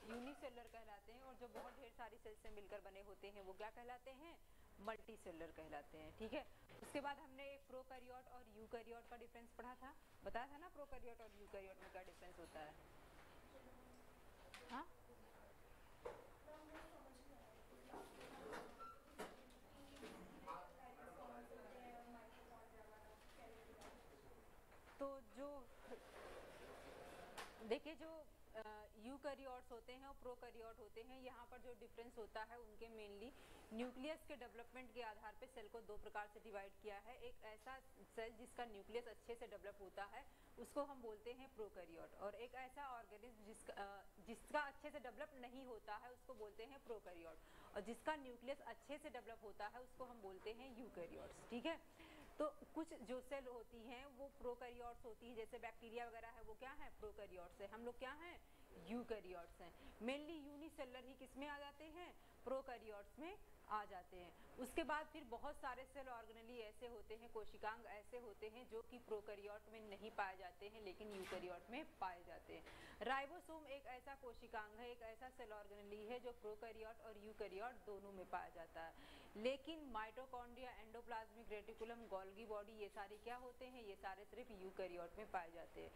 Unicellular कहलाते हैं, और जो बहुत ढेर सारी सेल्स से मिलकर बने होते हैं वो क्या कहलाते हैं, मल्टीसेलुलर कहलाते हैं। ठीक है, उसके बाद हमने एक प्रोकैरियोट और यूकैरियोट का डिफरेंस पढ़ा था, बताया था ना प्रोकैरियोट और यूकैरियोट में क्या डिफरेंस होता है। हाँ, तो जो देखिए जो यूकैरियोट्स होते हैं और प्रोकैरियोट होते हैं, यहाँ पर जो डिफरेंस होता है उनके मेनली न्यूक्लियस के डेवलपमेंट के आधार पे सेल को दो प्रकार से डिवाइड किया है। एक ऐसा सेल जिसका न्यूक्लियस अच्छे से डेवलप होता है उसको हम बोलते हैं प्रोकैरियोट, और एक ऐसा ऑर्गेनिज्म जिसका अच्छे से डेवलप नहीं होता है उसको बोलते हैं प्रोकैरियोट, और जिसका न्यूक्लियस अच्छे से डेवलप होता है उसको हम बोलते हैं यूकैरियोट्स। ठीक है, तो कुछ जो सेल होती हैं वो प्रोकैरियोट्स होती है, जैसे बैक्टीरिया वगैरह है वो क्या है, प्रोकैरियोट्स है। हम लोग क्या हैं, यूकैरियोट्स हैं। मेनली यूनिसेलुलर ही किसमें आ जाते हैं, प्रोकैरियोट्स में आ जाते हैं। उसके बाद फिर बहुत सारे सेल ऑर्गेनेली ऐसे होते हैं, कोशिकांग ऐसे होते हैं जो कि प्रोकैरियोट में नहीं पाए जाते हैं लेकिन यूकैरियोट में पाए जाते हैं। राइबोसोम एक ऐसा कोशिकांग है, एक ऐसा सेल ऑर्गेनेली है जो प्रोकैरियोट और यूकैरियोट दोनों में पाया जाता है। लेकिन mitochondria, endoplasmic reticulum, Golgi body, ये सारे क्या होते हैं, ये सारे सिर्फ यूकैरियोट में पाए जाते हैं।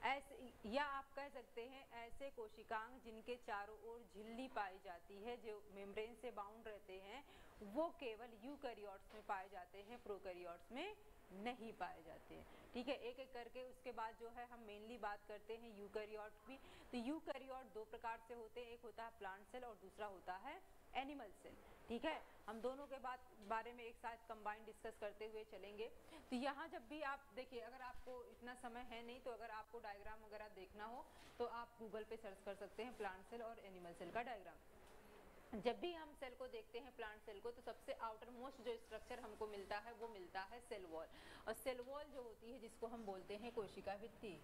ऐसे, या आप कह सकते हैं ऐसे कोशिकांग जिनके चारों ओर झिल्ली पाई जाती है, जो मेम्ब्रेन से बाउंड रहते हैं, वो केवल यूकैरियोट्स में पाए जाते हैं, प्रोकैरियोट्स में नहीं पाए जाते हैं। ठीक है, एक एक करके उसके बाद जो है हम मेनली बात करते हैं यूकैरियोट की। तो यूकैरियोट दो प्रकार से होते हैं, एक होता है प्लांट सेल और दूसरा होता है एनिमल सेल। ठीक है, हम दोनों के बारे में एक साथ कंबाइन डिस्कस करते हुए चलेंगे। तो यहाँ जब भी आप देखिए, अगर आपको इतना समय है नहीं तो अगर आपको डायग्राम वगैरह देखना हो तो आप गूगल पे सर्च कर सकते हैं प्लांट सेल और एनिमल सेल का डायग्राम। जब भी हम सेल को देखते हैं, प्लांट सेल को, तो सबसे आउटर मोस्ट जो स्ट्रक्चर हमको मिलता है वो मिलता है सेल वॉल, और सेल वॉल जो होती है जिसको हम बोलते हैं कोशिका भित्ति।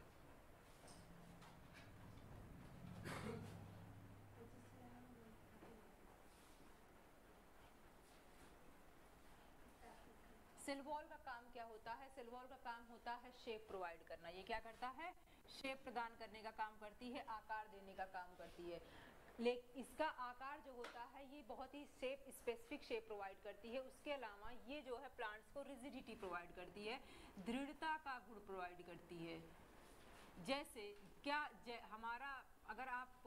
सेल वॉल का काम क्या होता है, सेल वॉल का काम होता है शेप प्रोवाइड करना। ये क्या करता है, शेप प्रदान करने का काम करती है, आकार देने का काम करती है। लेकिन इसका आकार जो होता है ये बहुत ही शेप स्पेसिफिक शेप प्रोवाइड करती है। उसके अलावा ये जो है प्लांट्स को रिजिडिटी प्रोवाइड करती है, दृढ़ता का गुण प्रोवाइड करती है। जैसे हमारा, अगर आप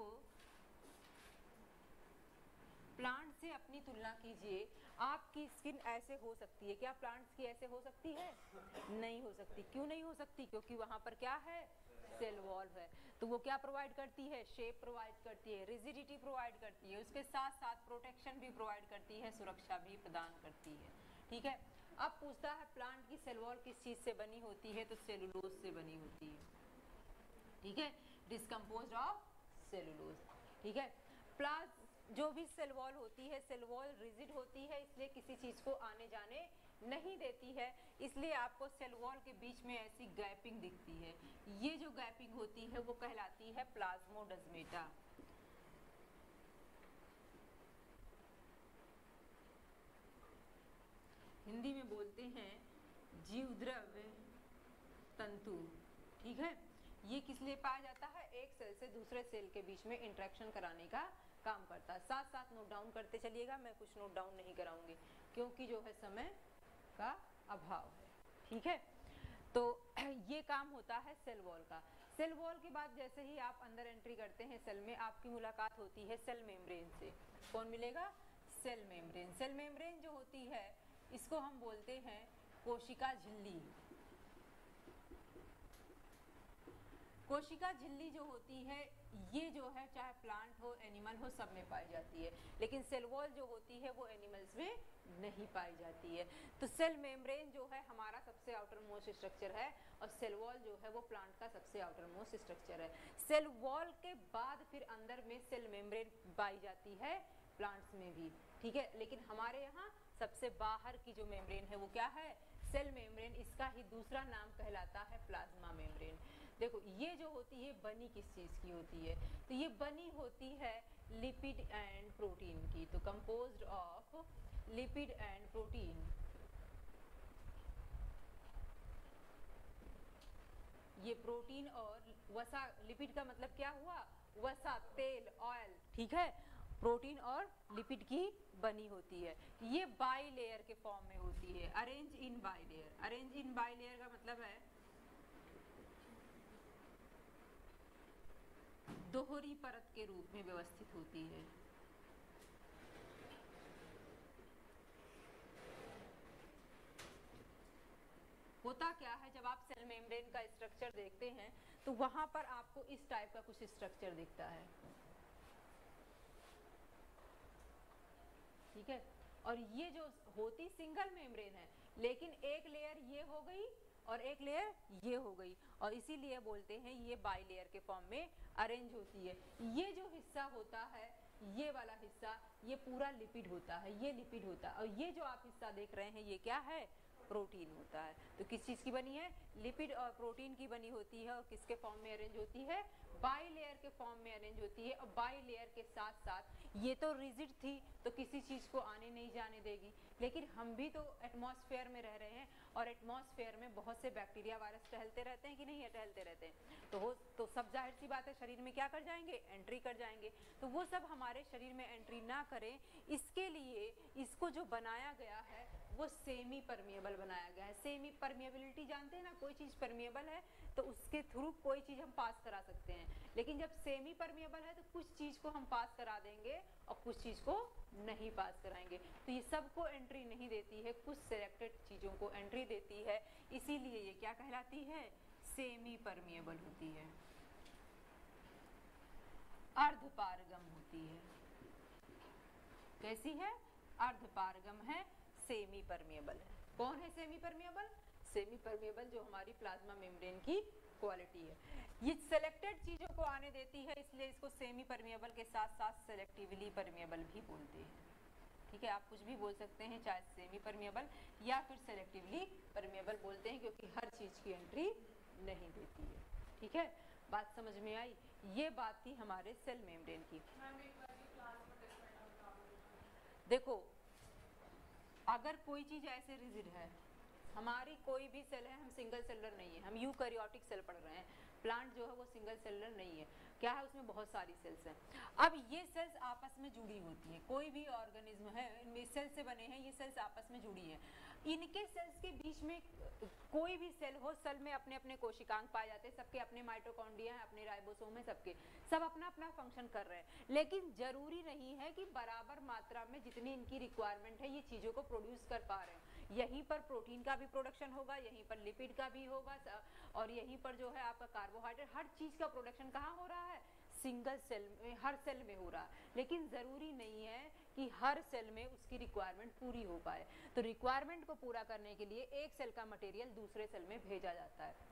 प्लांट से अपनी तुलना कीजिए, आपकी स्किन ऐसे हो सकती है क्या, प्लांट्स की ऐसे हो सकती है, नहीं हो सकती। क्यों नहीं हो सकती, क्योंकि वहां पर क्या है, सेल वॉल है। तो वो क्या प्रोवाइड करती है, शेप प्रोवाइड करती है, रिजिडिटी प्रोवाइड करती है, उसके साथ साथ प्रोटेक्शन भी प्रोवाइड करती है, सुरक्षा भी प्रदान करती है। ठीक है, अब पूछता है प्लांट की सेल वॉल किस चीज से बनी होती है, तो सेलुलोज से बनी होती है। ठीक है, डिस्कम्पोज्ड ऑफ सेलुलोज। ठीक है, प्लाज जो भी सेल वॉल होती है, सेल वॉल रिजिड होती है, इसलिए किसी चीज को आने जाने नहीं देती है, इसलिए आपको सेल वॉल के बीच में ऐसी गैपिंग दिखती है। ये जो गैपिंग होती है वो कहलाती है प्लाज्मोडेस्माटा। हिंदी में बोलते हैं जीवद्रव्य तंतु। ठीक है, ये किस लिए पाया जाता है, एक सेल से दूसरे सेल के बीच में इंटरेक्शन कराने का काम करता है। साथ साथ नोट डाउन करते चलिएगा, मैं कुछ नोट डाउन नहीं कराऊंगी क्योंकि जो है समय का अभाव है। ठीक है, तो ये काम होता है सेल वॉल का। सेल वॉल के बाद जैसे ही आप अंदर एंट्री करते हैं सेल में, आपकी मुलाकात होती है सेल मेम्ब्रेन से। कौन मिलेगा, सेल मेम्ब्रेन। सेल मेम्ब्रेन जो होती है इसको हम बोलते हैं कोशिका झिल्ली। कोशिका झिल्ली जो होती है ये जो है चाहे प्लांट हो एनिमल हो सब में पाई जाती है, लेकिन सेल वॉल जो होती है वो एनिमल्स में नहीं पाई जाती है। तो सेल मेम्ब्रेन जो है हमारा सबसे आउटर मोस्ट स्ट्रक्चर है, और सेल वॉल जो है वो प्लांट का सबसे आउटर मोस्ट स्ट्रक्चर है। सेल वॉल के बाद फिर अंदर में सेल मेम्ब्रेन पाई जाती है प्लांट्स में भी। ठीक है, लेकिन हमारे यहाँ सबसे बाहर की जो मेम्ब्रेन है वो क्या है, सेल मेम्ब्रेन। इसका ही दूसरा नाम कहलाता है प्लाज्मा मेम्ब्रेन। देखो ये जो होती है बनी किस चीज की होती है, तो ये बनी होती है लिपिड एंड प्रोटीन की। तो composed of lipid and protein. ये प्रोटीन और वसा, लिपिड का मतलब क्या हुआ, वसा, तेल, ऑयल, ठीक है, प्रोटीन और लिपिड की बनी होती है। ये बाई लेयर के फॉर्म में होती है, arrange in by layer. Arrange in by layer का मतलब है दोहरी परत के रूप में व्यवस्थित होती है। होता क्या है, जब आप सेल मेम्ब्रेन का स्ट्रक्चर देखते हैं तो वहां पर आपको इस टाइप का कुछ स्ट्रक्चर दिखता है, ठीक है। और ये जो होती सिंगल मेम्ब्रेन है, लेकिन एक लेयर ये हो गई और एक लेयर ये हो गई, और इसीलिए बोलते हैं ये बाई लेयर के फॉर्म में अरेंज होती है। ये जो हिस्सा होता है, ये वाला हिस्सा, ये पूरा लिपिड होता है, ये लिपिड होता है। और ये जो आप हिस्सा देख रहे हैं, ये क्या है, प्रोटीन होता है। तो किस चीज की बनी है, लिपिड और प्रोटीन की बनी होती है। और किसके फॉर्म में अरेंज होती है, बाई लेयर के फॉर्म में अरेंज होती है। और बाई लेयर के साथ साथ ये तो रिजिड थी तो किसी चीज को आने नहीं जाने देगी, लेकिन हम भी तो एटमॉस्फेयर में रह रहे हैं, और एटमॉस्फेयर में बहुत से बैक्टीरिया वायरस टहलते रहते हैं कि नहीं टहलते रहते हैं। तो सब जाहिर सी बात है शरीर में क्या कर जाएंगे, एंट्री कर जाएंगे। तो वो सब हमारे शरीर में एंट्री ना करें, इसके लिए इसको जो बनाया गया है वो सेमी परमिएबल बनाया गया है। सेमी परमिएबिलिटी जानते हैं ना, कोई चीज परमिएबल है तो उसके थ्रू कोई चीज हम पास करा सकते हैं, लेकिन जब सेमी परमिएबल है तो कुछ चीज को हम पास करा देंगे और कुछ चीज को नहीं पास कराएंगे। तो ये सबको एंट्री नहीं देती है, कुछ सिलेक्टेड चीजों को एंट्री देती है, इसीलिए ये क्या कहलाती है, सेमी परमिएबल होती है, अर्धपारगम होती है। कैसी है, अर्धपारगम है, सेमी परमिएबल है। कौन है सेमी परमिएबल, सेमी परमिएबल जो हमारी प्लाज्मा मेम्ब्रेन की क्वालिटी है। ये सिलेक्टेड चीजों को आने देती है, इसलिए इसको सेमी परमिएबल के साथ साथ सेलेक्टिवली परमिएबल भी बोलते हैं, ठीक है। आप कुछ भी बोल सकते हैं, चाहे सेमी परमिएबल या फिर सेलेक्टिवली परमिएबल बोलते हैं, क्योंकि हर चीज की एंट्री नहीं देती है, ठीक है। बात समझ में आई, ये बात थी हमारे सेल मेम्ब्रेन की। देखो, अगर कोई चीज ऐसे रिजिड है, हमारी कोई भी सेल है, हम सिंगल सेलर नहीं है, हम यूकैरियोटिक सेल पढ़ रहे हैं, प्लांट जो है वो सिंगल सेलर नहीं है, क्या है उसमें बहुत सारी सेल्स हैं। अब ये सेल्स आपस में जुड़ी होती हैं, कोई भी ऑर्गेनिज्म है इनमें सेल से बने हैं, ये सेल्स आपस में जुड़ी हैं। इनके सेल्स के बीच में कोई भी सेल हो, सेल में अपने अपने कोशिकांग पाए जाते हैं, सबके अपने माइटोकॉन्ड्रिया हैं, अपने राइबोसोम है, सबके सब अपना अपना फंक्शन कर रहे हैं, लेकिन जरूरी नहीं है कि बराबर मात्रा में जितनी इनकी रिक्वायरमेंट है ये चीजों को प्रोड्यूस कर पा रहे हैं। यहीं पर प्रोटीन का भी प्रोडक्शन होगा, यहीं पर लिपिड का भी होगा, और यहीं पर जो है आपका कार्बोहाइड्रेट, हर चीज का प्रोडक्शन कहाँ हो रहा है, सिंगल सेल में, हर सेल में हो रहा है। लेकिन जरूरी नहीं है कि हर सेल में उसकी रिक्वायरमेंट पूरी हो पाए। तो रिक्वायरमेंट को पूरा करने के लिए एक सेल का मटेरियल दूसरे सेल में भेजा जाता है।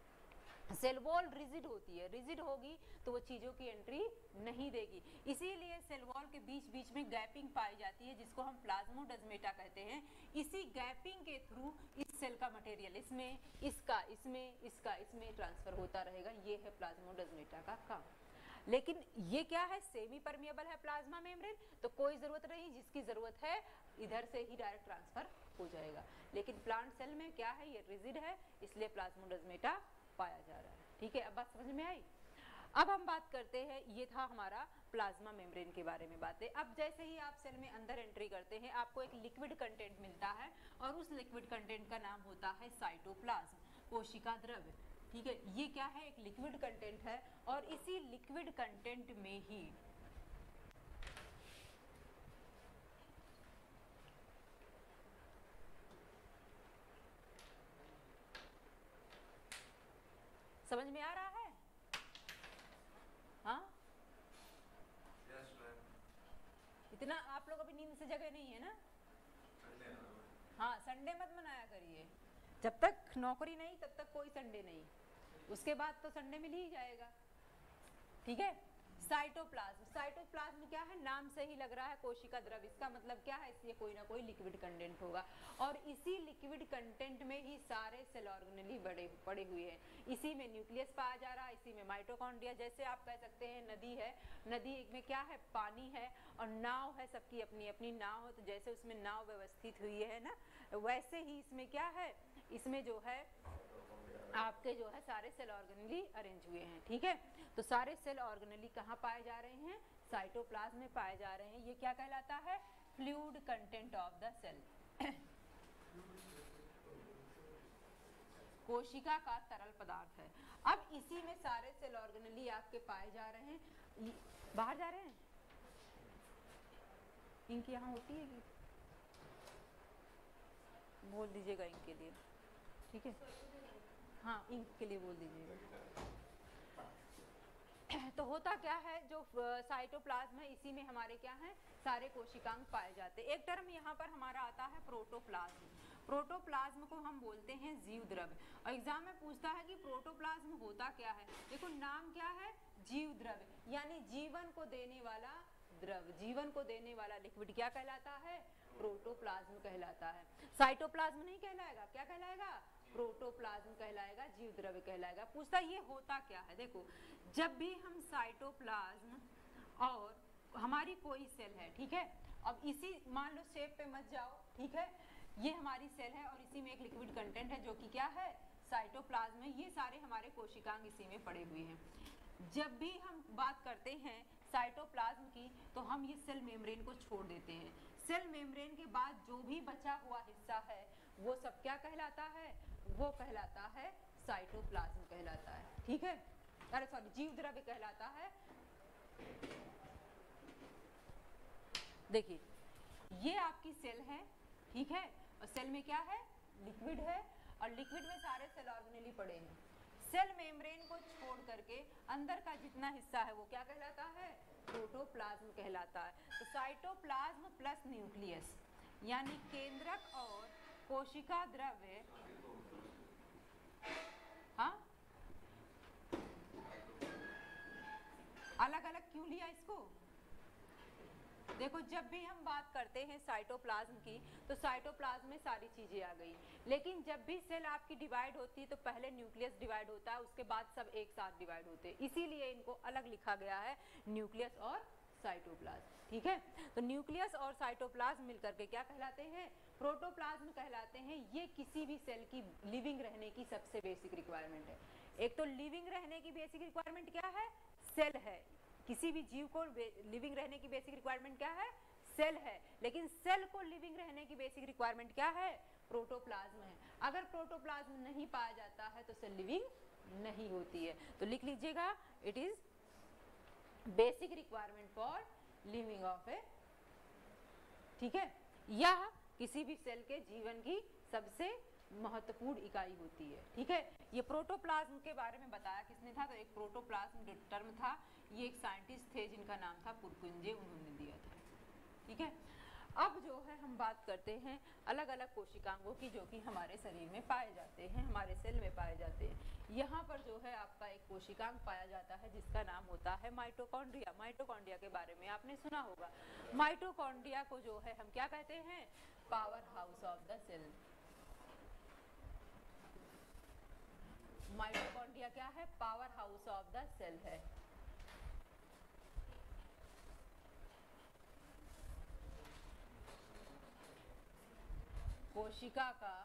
सेल वॉल रिजिड होती है, रिजिड होगी तो वो चीजों की एंट्री नहीं देगी, इसीलिए सेल वॉल के बीच बीच में गैपिंग पाई जाती है, जिसको हम प्लाज्मोडेस्माटा कहते हैं। इसी गैपिंग के थ्रू इस सेल का मटेरियल इसमें, इसका इसमें, इसका इसमें ट्रांसफर होता रहेगा। ये है प्लाज्मोडेस्माटा का काम। लेकिन ये क्या है, सेमी परमिएबल है प्लाज्मा मेम्ब्रेन, तो कोई जरूरत नहीं, जिसकी जरूरत है इधर से ही डायरेक्ट ट्रांसफर हो जाएगा। लेकिन प्लांट सेल में क्या है, ये रिजिड है, इसलिए प्लाज्मोडेस्माटा पाया जा रहा है, ठीक है। अब बात समझ में आई। अब हम बात करते हैं, ये था हमारा प्लाज्मा मेम्ब्रेन के बारे में बातें। अब जैसे ही आप सेल में अंदर एंट्री करते हैं, आपको एक लिक्विड कंटेंट मिलता है, और उस लिक्विड कंटेंट का नाम होता है साइटोप्लाज्म, कोशिका द्रव्य, ठीक है। ये क्या है, एक लिक्विड कंटेंट है, और इसी लिक्विड कंटेंट में ही समझ में आ रहा है, हाँ? इतना आप लोग अभी नींद से जगह नहीं है ना? हाँ, संडे मत मनाया करिए, जब तक नौकरी नहीं तब तक कोई संडे नहीं, उसके बाद तो संडे मिल ही जाएगा, ठीक है। साइटोप्लाज्म, साइटोप्लाज्म क्या है, नाम से ही लग रहा है कोशिका द्रव्य, इसका मतलब क्या है, इसलिए कोई ना कोई लिक्विड कंटेंट होगा, और इसी लिक्विड कंटेंट में ही सारे सेल ऑर्गेनेली पड़े हुए हैं। इसी में न्यूक्लियस पाया जा रहा है, इसी में माइटोकॉन्ड्रिया, जैसे आप कह सकते हैं नदी है, नदी में क्या है, पानी है, और नाव है, सबकी अपनी अपनी नाव है, तो जैसे उसमें नाव व्यवस्थित हुई है ना, वैसे ही इसमें क्या है, इसमें जो है आपके जो है सारे सेल ऑर्गेनेली अरेंज हुए हैं, ठीक है। तो सारे सेल ऑर्गेनेली कहाँ पाए जा रहे हैं? साइटोप्लाज्म में पाए जा रहे हैं। ये क्या कहलाता है? Fluid content of the cell, कोशिका का तरल पदार्थ है। अब इसी में सारे सेल ऑर्गेनेली आपके पाए जा रहे हैं। बाहर जा रहे हैं, इंक यहाँ होती है कि बोल दीजिएगा इंक के लिए, ठीक है। हाँ, इंक के लिए बोल दीजिएगा। तो होता क्या है, जो साइटोप्लाज्म है इसी में हमारे क्या है, सारे कोशिकांग पाए जाते हैं। एक टर्म यहाँ पर हमारा आता है प्रोटोप्लाज्म। प्रोटोप्लाज्म को हम बोलते हैं जीव द्रव्य। और एग्जाम में पूछता है कि प्रोटोप्लाज्म होता क्या है। देखो नाम क्या है, जीव द्रव्य, यानी जीवन को देने वाला द्रव, जीवन को देने वाला लिक्विड क्या कहलाता है? प्रोटोप्लाज्म कहलाता है। साइटोप्लाज्म नहीं कहलाएगा, क्या कहलाएगा? प्रोटोप्लाज्म कहलाएगा, जीव द्रव्य कहलाएगा। पूछता ये होता क्या है। देखो जब भी हम साइटोप्लाज्म और हमारी कोई सेल है, ठीक है, अब इसी मान लो शेप पे मत जाओ, ठीक है, ये हमारी सेल है और इसी में एक लिक्विड कंटेंट है जो कि क्या है, साइटोप्लाज्म है। ये सारे हमारे कोशिकांग इसी में पड़े हुए हैं। जब भी हम बात करते हैं साइटोप्लाज्म की तो हम ये सेल मेम्ब्रेन को छोड़ देते हैं। सेल मेम्ब्रेन के बाद जो भी बचा हुआ हिस्सा है वो सब क्या कहलाता है? वो कहलाता है साइटोप्लाज्म कहलाता है, ठीक है, अरे सॉरी जीव द्रव्य कहलाता है। देखिए ये आपकी सेल है, ठीक है, और सेल में क्या है, लिक्विड है, और लिक्विड में सारे सेल ऑर्गेनेली पड़े हैं। सेल मेम्ब्रेन को छोड़ करके अंदर का जितना हिस्सा है वो क्या कहलाता है? प्रोटोप्लाज्म कहलाता है। तो साइटोप्लाज्म प्लस न्यूक्लियस यानी केंद्रक और कोशिका द्रव्य, हाँ अलग अलग क्यों लिया इसको? देखो जब भी हम बात करते हैं साइटोप्लाज्म की तो साइटोप्लाज्म में सारी चीजें आ गई, लेकिन जब भी सेल आपकी डिवाइड होती है तो पहले न्यूक्लियस डिवाइड होता है, उसके बाद सब एक साथ डिवाइड होते हैं, इसीलिए इनको अलग लिखा गया है, न्यूक्लियस और साइटोप्लाज्म, ठीक है। तो न्यूक्लियस और साइटोप्लाज्म मिलकर के क्या कहलाते हैं? प्रोटोप्लाज्म कहलाते हैं। ये किसी भी सेल की लिविंग रहने की सबसे बेसिक रिक्वायरमेंट है। एक तो लिविंग रहने की बेसिक रिक्वायरमेंट क्या है? सेल है। किसी भी जीव को लिविंग रहने की बेसिक रिक्वायरमेंट क्या है? सेल है। लेकिन सेल को लिविंग रहने की बेसिक रिक्वायरमेंट क्या है? प्रोटोप्लाज्म है। अगर प्रोटोप्लाज्म नहीं पाया जाता है तो सेल लिविंग नहीं होती है। तो लिख लीजिएगा, it is basic requirement for living of a, ठीक है, यह किसी भी सेल के जीवन की सबसे महत्वपूर्ण इकाई होती है, ठीक है। ये प्रोटोप्लाज्म के बारे में बताया किसने था? तो एक प्रोटोप्लाज्म टर्म था, ये एक साइंटिस्ट थे जिनका नाम था पुरकुंजे, उन्होंने दिया था, ठीक है। अब जो है हम बात करते हैं अलग अलग कोशिकांगों की जो कि हमारे शरीर में पाए जाते हैं, हमारे सेल में पाए जाते हैं। यहाँ पर जो है आपका एक कोशिकांग पाया जाता है जिसका नाम होता है माइटोकॉन्ड्रिया। माइटोकॉन्ड्रिया के बारे में आपने सुना होगा। माइटोकॉन्ड्रिया को जो है हम क्या कहते हैं? Powerhouse of the cell. Mitochondria क्या है? Powerhouse of the cell है। कोशिका का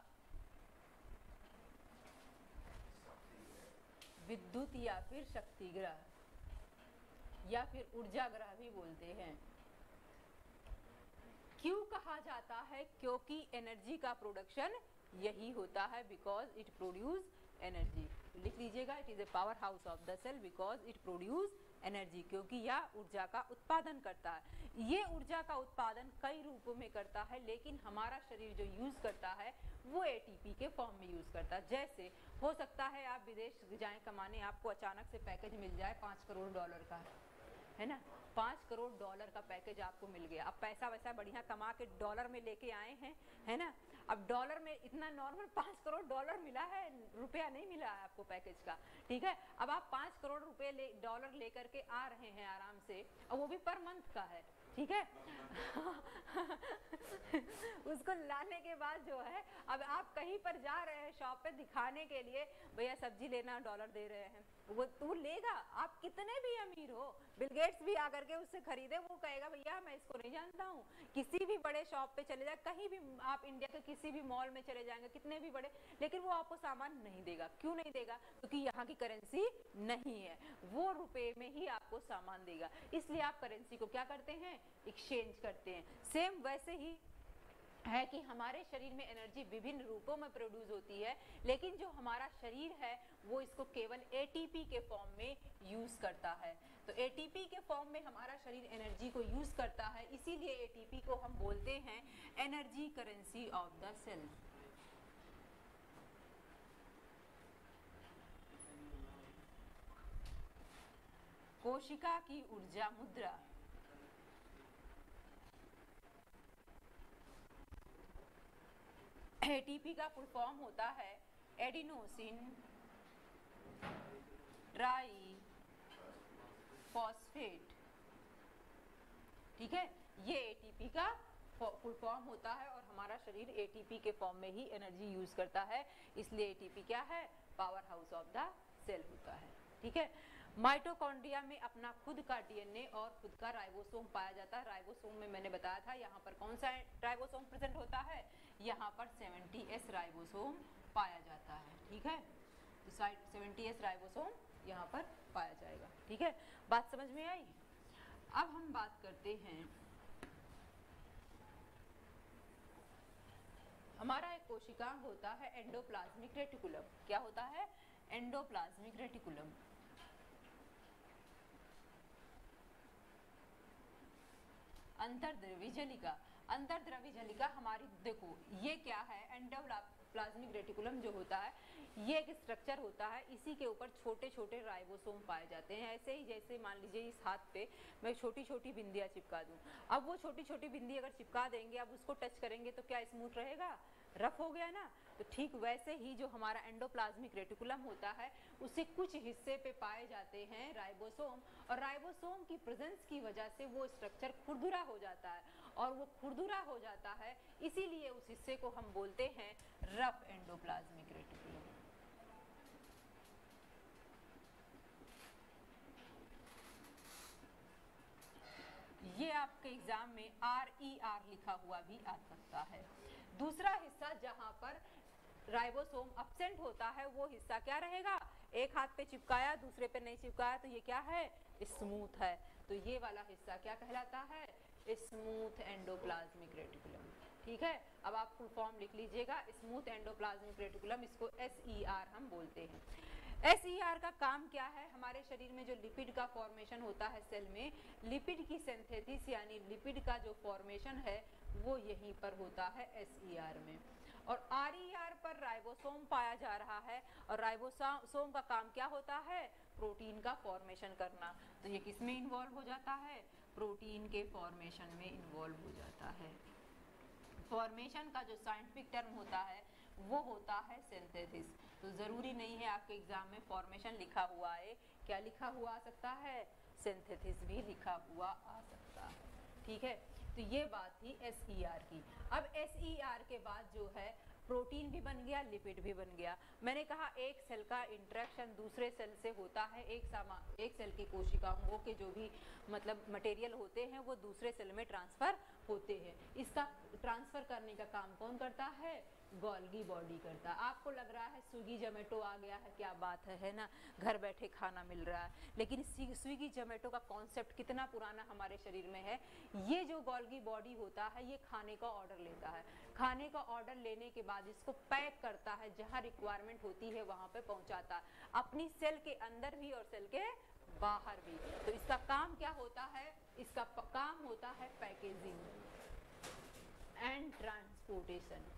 विद्युत या फिर शक्ति ग्रह या फिर ऊर्जा ग्रह भी बोलते हैं। क्यों कहा जाता है? क्योंकि एनर्जी का प्रोडक्शन यही होता है, बिकॉज इट प्रोड्यूस एनर्जी। लिख लीजिएगा, it is a powerhouse of the cell because it produce energy, क्योंकि यह ऊर्जा का उत्पादन करता है। ये ऊर्जा का उत्पादन कई रूपों में करता है, लेकिन हमारा शरीर जो यूज करता है वो एटीपी के फॉर्म में यूज करता है। जैसे हो सकता है आप विदेश जाएं कमाने, आपको अचानक से पैकेज मिल जाए $5 करोड़ का, है ना, $5 करोड़ का पैकेज आपको मिल गया। अब पैसा वैसा बढ़िया कमा के डॉलर में लेके आए हैं, है ना, अब डॉलर में इतना नॉर्मल $5 करोड़ मिला है, रुपया नहीं मिला है आपको पैकेज का, ठीक है। अब आप $5 करोड़ डॉलर लेकर के आ रहे हैं आराम से, और वो भी पर मंथ का है, ठीक है। उसको लाने के बाद जो है अब आप कहीं पर जा रहे हैं शॉप पे दिखाने के लिए, भैया सब्जी लेना, $1 दे रहे हैं, वो तू लेगा। आप कितने भी अमीर हो, बिल गेट्स भी आकर के उससे खरीदे, वो कहेगा भैया मैं इसको नहीं जानता हूँ। किसी भी बड़े शॉप पे चले जाए, कहीं भी आप इंडिया के किसी किसी भी मॉल में चले जाएंगे, कितने भी बड़े, लेकिन वो आपको सामान नहीं देगा। क्यों नहीं देगा? क्योंकि यहाँ की करेंसी नहीं है, वो रुपए में ही आपको सामान देगा। इसलिए आप करेंसी को क्या करते हैं? एक्सचेंज करते हैं। सेम वैसे ही है कि हमारे शरीर में एनर्जी विभिन्न रूपों में प्रोड्यूस होती है, लेकिन जो हमारा शरीर है वो इसको केवल एटीपी के फॉर्म में यूज करता है। तो एटीपी के फॉर्म में हमारा शरीर एनर्जी को यूज करता है, इसीलिए एटीपी को हम बोलते हैं energy currency of the cell. कोशिका की ऊर्जा मुद्रा। एटीपी का फुल फॉर्म होता है एडिनोसिन ट्राई फॉस्फेट। ठीक है, ये एटीपी का फुल फॉर्म होता है और हमारा शरीर एटीपी के फॉर्म में ही एनर्जी यूज करता है, इसलिए एटीपी क्या है? Powerhouse of the cell होता है। ठीक है, माइटोकॉन्ड्रिया में अपना खुद का डीएनए और खुद का राइबोसोम पाया जाता है। राइबोसोम में मैंने बताया था यहाँ पर कौन सा राइबोसोम प्रेजेंट होता है, यहाँ पर 70S राइबोसोम पाया जाता है। ठीक है, तो 70S राइबोसोम यहाँ पर पाया जाएगा। ठीक है, बात समझ में आई? अब हम बात करते हैं, हमारा एक कोशिकांग होता है एंडोप्लाज्मिक रेटिकुलम। क्या होता है? Endoplasmic reticulum. अंतर्द्रव्यी झलिका। अंतर्द्रव्यी झलिका हमारी, देखो ये क्या है, एंडोप्लाज्मिक रेटिकुलम जो होता है ये एक स्ट्रक्चर होता है, इसी के ऊपर छोटे छोटे राइबोसोम पाए जाते हैं। ऐसे ही जैसे मान लीजिए इस हाथ पे मैं छोटी छोटी बिंदियां चिपका दूं, अब वो छोटी छोटी बिंदी अगर चिपका देंगे, अब उसको टच करेंगे तो क्या स्मूथ रहेगा? रफ हो गया ना। तो ठीक वैसे ही जो हमारा एंडोप्लाज्मिक रेटिकुलम होता है उसे कुछ हिस्से पे पाए जाते हैं राइबोसोम, और राइबोसोम की प्रेजेंस की वजह से वो स्ट्रक्चर खुरदुरा हो जाता है, और वो खुरदुरा हो जाता है इसीलिए उस हिस्से को हम बोलते हैं रफ एंडोप्लाज्मिक रेटिकुलम। ये आपके एग्जाम में RER लिखा हुआ भी आ सकता है। दूसरा हिस्सा जहां पर राइबोसोम एब्सेंट होता है वो हिस्सा क्या रहेगा? एक हाथ पे चिपकाया, दूसरे पे नहीं चिपकाया, तो ये क्या है? स्मूथ है। तो ये वाला हिस्सा क्या कहलाता है? Smooth endoplasmic reticulum. ठीक है, अब आप फुल फॉर्म लिख लीजिएगा, स्मूथ एंडोप्लाज्मिक रेटिकुलम, इसको SER हम बोलते हैं। SER का काम क्या है? हमारे शरीर में जो लिपिड का फॉर्मेशन होता है सेल में, लिपिड की सिंथेसिस यानी लिपिड का जो फॉर्मेशन है वो यहीं पर होता है SER में। और RER पर राइबोसोम पाया जा रहा है, और राइबोसोम का काम क्या होता है? प्रोटीन का फॉर्मेशन करना। तो ये किस में इन्वॉल्व हो जाता है? प्रोटीन के फॉर्मेशन में इन्वॉल्व हो जाता है। फॉर्मेशन का जो साइंटिफिक टर्म होता है वो होता है सिंथेसिस। तो जरूरी नहीं है आपके एग्जाम में फॉर्मेशन लिखा हुआ है, क्या लिखा हुआ आ सकता है? सिंथेसिस भी लिखा हुआ आ सकता है। ठीक है, तो ये बात थी SER की। अब SER के बाद जो है प्रोटीन भी बन गया, लिपिड भी बन गया। मैंने कहा एक सेल का इंटरेक्शन दूसरे सेल से होता है, एक सेल की कोशिकाओं के जो भी मतलब मटेरियल होते हैं वो दूसरे सेल में ट्रांसफर होते हैं। इसका ट्रांसफर करने का काम कौन करता है? गोल्गी बॉडी करता। आपको लग रहा है स्विगी जोमेटो आ गया है, क्या बात है ना, घर बैठे खाना मिल रहा है, लेकिन स्विगी जोमेटो का कॉन्सेप्ट कितना पुराना हमारे शरीर में है। ये जो गोल्गी बॉडी होता है ये खाने का ऑर्डर लेता है, खाने का ऑर्डर लेने के बाद इसको पैक करता है, जहां रिक्वायरमेंट होती है वहां पे पहुंचाता है, अपनी सेल के अंदर भी और सेल के बाहर भी। तो इसका काम क्या होता है? इसका काम होता है पैकेजिंग एंड ट्रांसपोर्टेशन।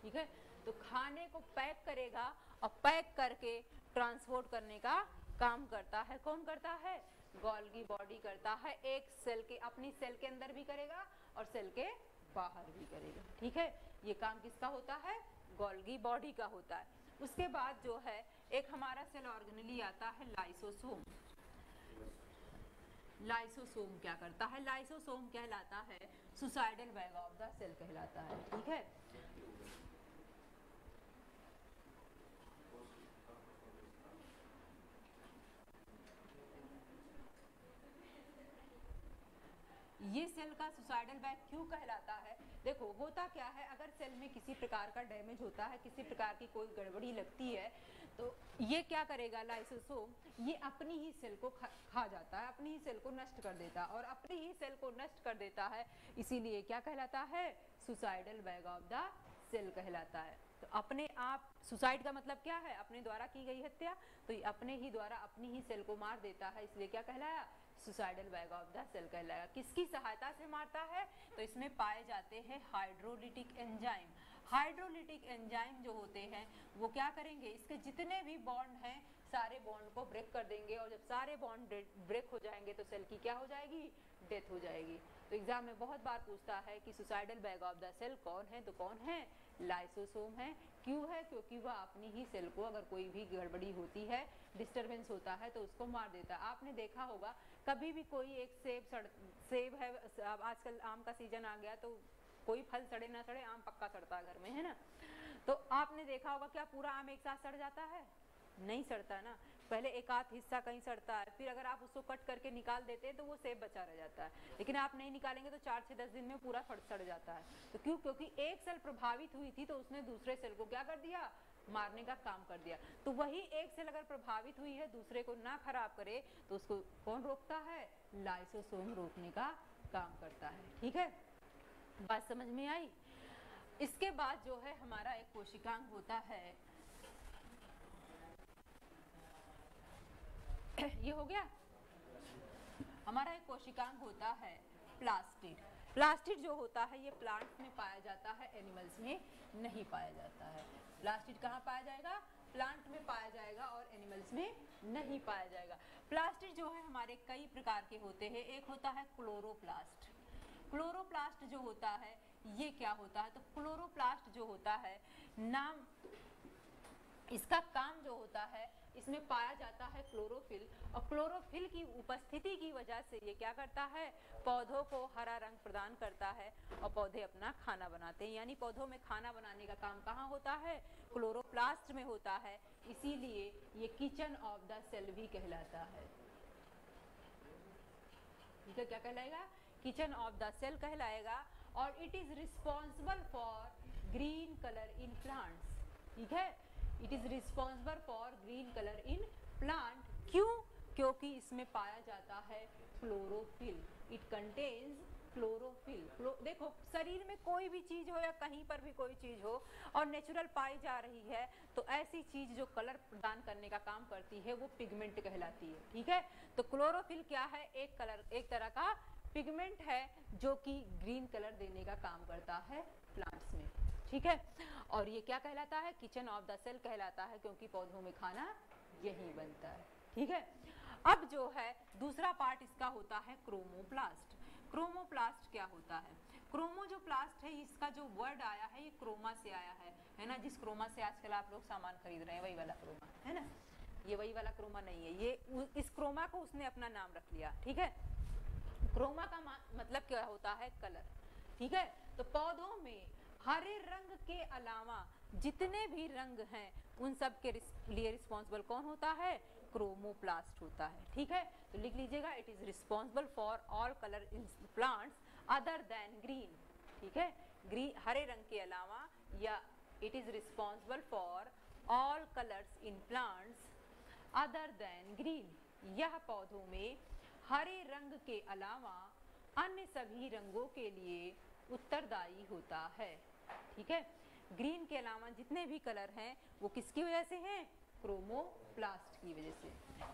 ठीक है, तो खाने को पैक करेगा और पैक करके ट्रांसपोर्ट करने का काम करता है। कौन करता है? गोल्गी बॉडी करता है। एक सेल के, अपनी सेल के अंदर भी करेगा और सेल के बाहर भी करेगा। ठीक है, ये काम किसका होता है? गोल्गी बॉडी का होता है। उसके बाद जो है एक हमारा सेल ऑर्गेनेली आता है लाइसोसोम। लाइसोसोम क्या करता है? लाइसोसोम कहलाता है suicidal bag of the cell कहलाता है। ठीक है, सुसाइडल बैग क्यों कहलाता है? देखो होता क्या है, अगर सेल में किसी प्रकार का डैमेज होता है, किसी प्रकार की कोई गड़बड़ी लगती है, तो ये क्या करेगा, लाइसोसोम ये अपनी ही सेल को खा जाता है, अपनी ही सेल को नष्ट कर देता है, और अपनी ही सेल को नष्ट कर देता है, इसीलिए क्या कहलाता है, suicidal bag of the cell कहलाता है। तो अपने आप, सुसाइड का मतलब क्या है, अपने द्वारा की गई हत्या, तो ये अपने ही द्वारा अपनी ही सेल को मार देता है, इसलिए क्या कहलाया, suicidal bag of the cell कहलाएगा। किसकी सहायता से मारता है, तो इसमें पाए जाते हैं हाइड्रोलिटिक एंजाइम। हाइड्रोलिटिक एंजाइम जो होते हैं वो क्या करेंगे, इसके जितने भी बॉन्ड हैं सारे बॉन्ड को ब्रेक कर देंगे, और जब सारे बॉन्ड ब्रेक हो जाएंगे तो सेल की क्या हो जाएगी, डेथ हो जाएगी। तो एग्जाम में बहुत बार पूछता है कि suicidal bag of the cell कौन है, तो कौन है, लाइसोसोम है। क्यों है, क्योंकि वह अपनी ही सेल को अगर कोई भी गड़बड़ी होती है, डिस्टरबेंस होता है, तो उसको मार देता है। आपने देखा होगा कभी भी कोई एक सेब है, आजकल आम का सीजन आ गया, तो कोई फल सड़े ना सड़े, आम पक्का सड़ता है घर में, है ना। तो आपने देखा होगा क्या पूरा आम एक साथ सड़ जाता है, नहीं सड़ता ना, पहले एक आध हिस्सा कहीं सड़ता है, फिर अगर आप उसको कट करके निकाल देते हैं तो वो सेब बचा रह जाता है, लेकिन आप नहीं निकालेंगे तो 4 से 10 दिन में पूरा सड़ जाता है। तो क्यों, क्योंकि एक सेल प्रभावित हुई थी तो उसने दूसरे सेल को क्या कर दिया, मारने का काम कर दिया। तो वही एक सेल अगर प्रभावित हुई है, दूसरे को ना खराब करे, तो उसको कौन रोकता है, लाइसोसोम रोकने का काम करता है। ठीक है, बात समझ में आई। इसके बाद जो है हमारा एक कोशिकांग होता है, ये हो गया हमारा एक कोशिकांग होता है प्लास्टिड। प्लास्टिड जो होता है ये प्लांट्स में पाया जाता है, एनिमल्स में नहीं पाया जाता है। प्लास्टिड कहाँ पाया जाएगा, प्लांट में पाया जाएगा और एनिमल्स में नहीं पाया जाएगा। प्लास्टिड जो है हमारे कई प्रकार के होते हैं। एक होता है क्लोरोप्लास्ट। क्लोरोप्लास्ट जो होता है ये क्या होता है, तो क्लोरोप्लास्ट जो होता है, नाम इसका काम जो होता है, इसमें पाया जाता है क्लोरोफिल, और क्लोरोफिल की उपस्थिति की वजह से ये क्या करता है, पौधों को हरा रंग प्रदान करता है और पौधे अपना खाना बनाते हैं। यानी पौधों में खाना बनाने का काम कहाँ होता है, क्लोरोप्लास्ट में होता है, इसीलिए ये किचन ऑफ द सेल भी कहलाता है। ठीक है, क्या कहलाएगा, किचन ऑफ द सेल कहलाएगा। और it is responsible for green colour in plants. ठीक है, it is responsible for green colour in plant. क्यों, क्योंकि इसमें पाया जाता है क्लोरोफिल। It contains chlorophyll. देखो शरीर में कोई भी चीज हो या कहीं पर भी कोई चीज हो और नेचुरल पाई जा रही है, तो ऐसी चीज जो कलर प्रदान करने का काम करती है वो पिगमेंट कहलाती है। ठीक है, तो क्लोरोफिल क्या है, एक तरह का पिगमेंट है जो कि ग्रीन कलर देने का काम करता है प्लांट्स में। ठीक है, और ये क्या कहलाता है, किचन ऑफ द सेल कहलाता है, क्योंकि पौधों में खाना यही बनता है। ठीक है, अब जो है दूसरा पार्ट इसका होता है क्रोमोप्लास्ट। क्रोमोप्लास्ट क्या होता है, क्रोमो जो प्लास्ट है, इसका जो वर्ड आया है ये क्रोमा से आया है ना, जिस क्रोमा से आजकल आप लोग सामान खरीद रहे हैं वही वाला क्रोमा है ना, ये वही वाला क्रोमा नहीं है, ये इस क्रोमा को उसने अपना नाम रख लिया। ठीक है, क्रोमा का मतलब क्या होता है, कलर। ठीक है, तो पौधों में हरे रंग के अलावा जितने भी रंग हैं उन सब के लिए रिस्पॉन्सिबल कौन होता है, क्रोमोप्लास्ट होता है। ठीक है, तो लिख लीजिएगा, it is responsible for all colour in plants other than green. ठीक है, ग्रीन हरे रंग के अलावा, या it is responsible for all colours in plants other than green. यह पौधों में हरे रंग के अलावा अन्य सभी रंगों के लिए उत्तरदायी होता है। ठीक है, ग्रीन के अलावा जितने भी कलर हैं वो किसकी वजह से हैं, क्रोमोप्लास्ट की वजह से।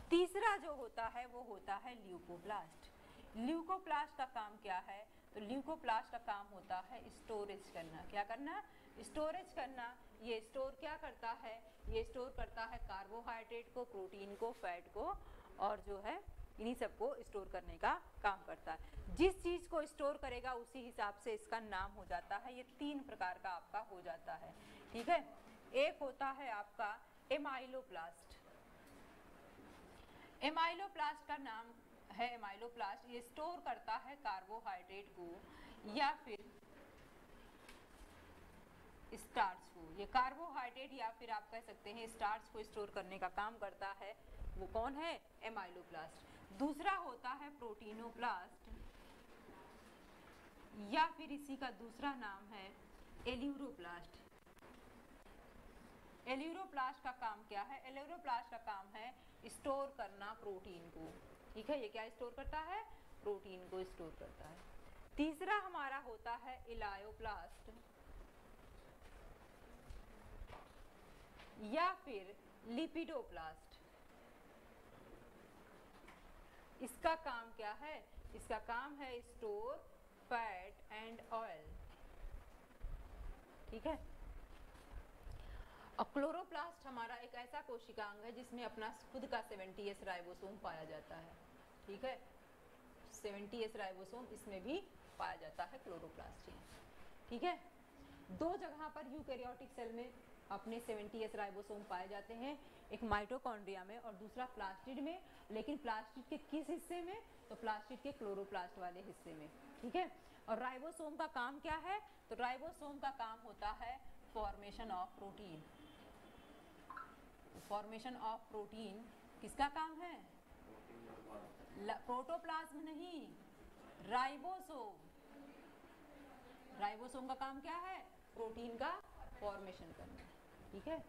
तीसरा जो होता है वो होता है ल्यूकोप्लास्ट। ल्यूकोप्लास्ट का काम क्या है, तो ल्यूकोप्लास्ट का काम होता है स्टोरेज करना। क्या करना, स्टोरेज करना। ये स्टोर क्या करता है, ये स्टोर करता है कार्बोहाइड्रेट को, प्रोटीन को, फैट को, और जो है इन्हीं सबको स्टोर करने का काम करता है। जिस चीज को स्टोर करेगा उसी हिसाब से इसका नाम हो जाता है। ये 3 प्रकार का आपका हो जाता है। ठीक है, एक होता है आपका एमाइलोप्लास्ट। एमाइलोप्लास्ट का नाम है एमाइलोप्लास्ट, ये स्टोर करता है कार्बोहाइड्रेट को या फिर स्टार्च को। ये कार्बोहाइड्रेट या फिर आप कह सकते हैं स्टार्च को स्टोर करने का काम करता है। वो कौन है, एमाइलोप्लास्ट। दूसरा होता है प्रोटीनोप्लास्ट। या फिर इसी का दूसरा नाम है एल्यूरोप्लास्ट। एल्यूरोप्लास्ट का काम क्या है? एल्यूरोप्लास्ट का काम है स्टोर करना प्रोटीन को। ठीक है, ये क्या स्टोर करता है? प्रोटीन को स्टोर करता है। तीसरा हमारा होता है इलायोप्लास्ट या फिर लिपिडोप्लास्ट। इसका काम क्या है? इसका काम है स्टोर फैट एंड ऑयल। ठीक है। और क्लोरोप्लास्ट हमारा एक ऐसा कोशिकांग है जिसमें अपना खुद का 70S राइबोसोम पाया जाता है। ठीक है, 70S राइबोसोम इसमें भी पाया जाता है क्लोरोप्लास्ट में। ठीक है, दो जगह पर यूकैरियोटिक सेल में अपने 70S राइबोसोम पाए जाते हैं, एक माइटोकॉन्ड्रिया में और दूसरा प्लास्टिड में। लेकिन प्लास्टिड के किस हिस्से में? तो प्लास्टिड के क्लोरोप्लास्ट वाले हिस्से में। ठीक है, और राइबोसोम का काम क्या है? तो राइबोसोम का काम होता है formation of protein. Formation of protein किसका काम है? प्रोटोप्लाज्म नहीं, राइबोसोम। राइबोसोम का काम क्या है? प्रोटीन का फॉर्मेशन करना। ठीक है,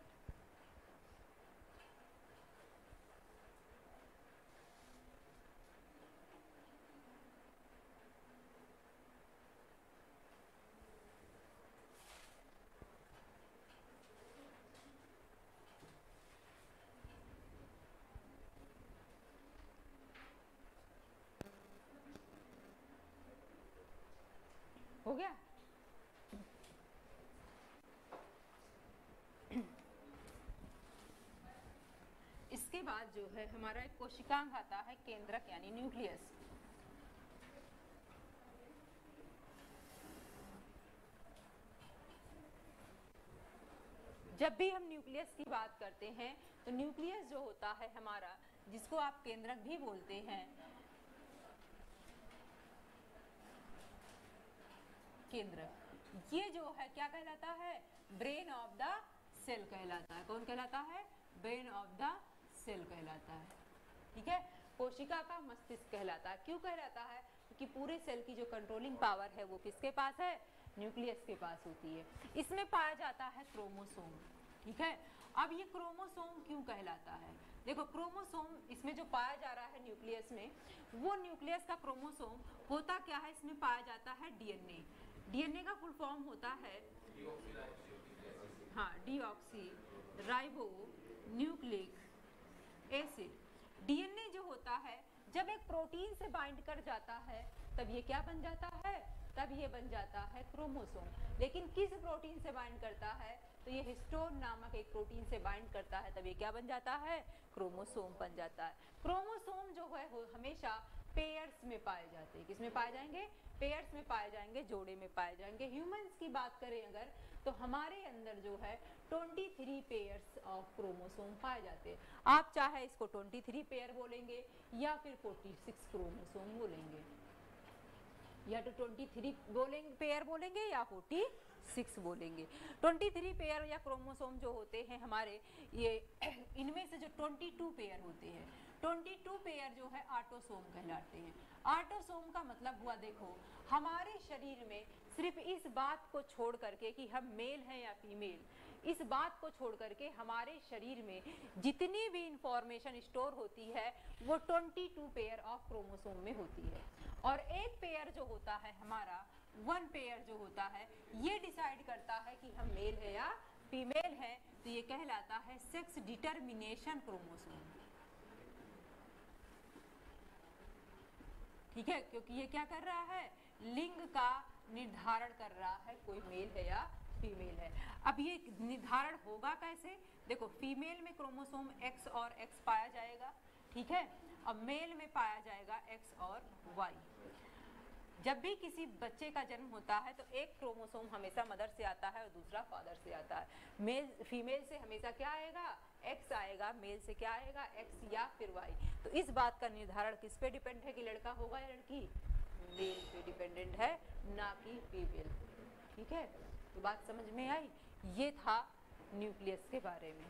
हो गया। इसके बाद जो है हमारा एक कोशिकांग आता है केंद्रक यानी न्यूक्लियस। जब भी हम न्यूक्लियस की बात करते हैं तो न्यूक्लियस जो होता है हमारा, जिसको आप केंद्रक भी बोलते हैं, केंद्रक, ये जो है क्या कहलाता है? ब्रेन ऑफ द सेल कहलाता है। कौन कहलाता है? ब्रेन ऑफ द सेल कहलाता है। ठीक है, कोशिका का मस्तिष्क कहलाता है। क्यों कहलाता है? क्योंकि पूरे सेल की जो कंट्रोलिंग पावर है वो किसके पास है? न्यूक्लियस के पास होती है। इसमें पाया जाता है क्रोमोसोम। ठीक है, अब ये क्रोमोसोम क्यों कहलाता है? देखो, क्रोमोसोम इसमें जो पाया जा रहा है न्यूक्लियस में, वो न्यूक्लियस का क्रोमोसोम होता क्या है? इसमें पाया जाता है डीएनए। डीएनए का फुल फॉर्म होता है deoxy ribo nucleic acid. DNA जो होता है जब एक प्रोटीन से बाइंड कर जाता है तब ये क्या बन जाता है? तब ये बन जाता है क्रोमोसोम। लेकिन किस प्रोटीन से बाइंड करता है? तो ये हिस्टोन नामक एक प्रोटीन से बाइंड करता है, तब ये क्या बन जाता है? क्रोमोसोम बन जाता है। क्रोमोसोम जो है वो हमेशा पेयर्स में पाए जाते हैं। किसमें पाए जाएंगे? पेयर्स में पाए जाएंगे, जोड़े में पाए जाएंगे। ह्यूमंस की बात करें अगर, तो हमारे अंदर जो है 23 पेयर्स ऑफ क्रोमोसोम पाए जाते हैं। आप चाहे इसको 23 पेयर बोलेंगे या फिर 46 क्रोमोसोम बोलेंगे, या तो 23 बोलेंगे, पेयर बोलेंगे, या 46 बोलेंगे। 23 पेयर या क्रोमोसोम जो होते हैं हमारे, ये इनमें से जो 22 पेयर होते हैं, 22 पेयर जो है ऑटोसोम कहलाते हैं। ऑटोसोम का मतलब हुआ, देखो, हमारे शरीर में सिर्फ इस बात को छोड़ करके कि हम मेल हैं या फीमेल, इस बात को छोड़ करके हमारे शरीर में जितनी भी इंफॉर्मेशन स्टोर होती है वो 22 पेयर ऑफ क्रोमोसोम में होती है। और एक पेयर जो होता है हमारा, 1 पेयर जो होता है, ये डिसाइड करता है कि हम मेल है या फीमेल है, तो ये कहलाता है सेक्स डिटर्मिनेशन क्रोमोसोम। ठीक है, क्योंकि ये क्या कर रहा है? लिंग का निर्धारण कर रहा है, कोई मेल है या फीमेल है। अब ये निर्धारण होगा कैसे? देखो, फीमेल में क्रोमोसोम X और X पाया जाएगा। ठीक है, अब मेल में पाया जाएगा X और Y। जब भी किसी बच्चे का जन्म होता है तो एक क्रोमोसोम हमेशा मदर से आता है और दूसरा फादर से आता है। मेल फीमेल से हमेशा क्या आएगा? X आएगा, मेल से क्या आएगा? X या फिर Y। तो इस बात का निर्धारण किस पे डिपेंड है कि लड़का होगा या लड़की? मेल पे डिपेंडेंट है, ना कि फीमेल। ठीक है, तो बात समझ में आई? ये था न्यूक्लियस के बारे में।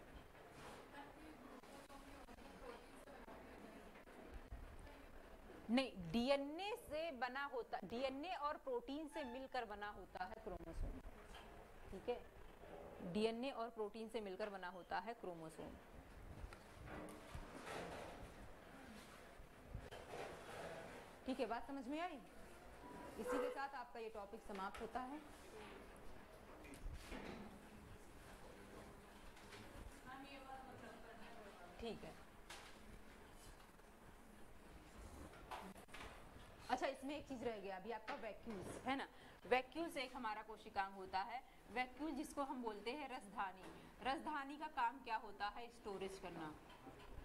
नहीं, डीएनए से बना होता, डीएनए और प्रोटीन से मिलकर बना होता है क्रोमोसोम। ठीक है, डीएनए और प्रोटीन से मिलकर बना होता है क्रोमोसोम। ठीक है, बात समझ में आई? इसी के साथ आपका ये टॉपिक समाप्त होता है। ठीक है, अच्छा इसमें एक चीज रह गया अभी आपका, वैक्यूल्स है ना। वैक्यूल्स एक हमारा कोशिकांग होता है। वैक्यूल जिसको हम बोलते हैं रसधानी। रसधानी का काम क्या होता है? स्टोरेज करना।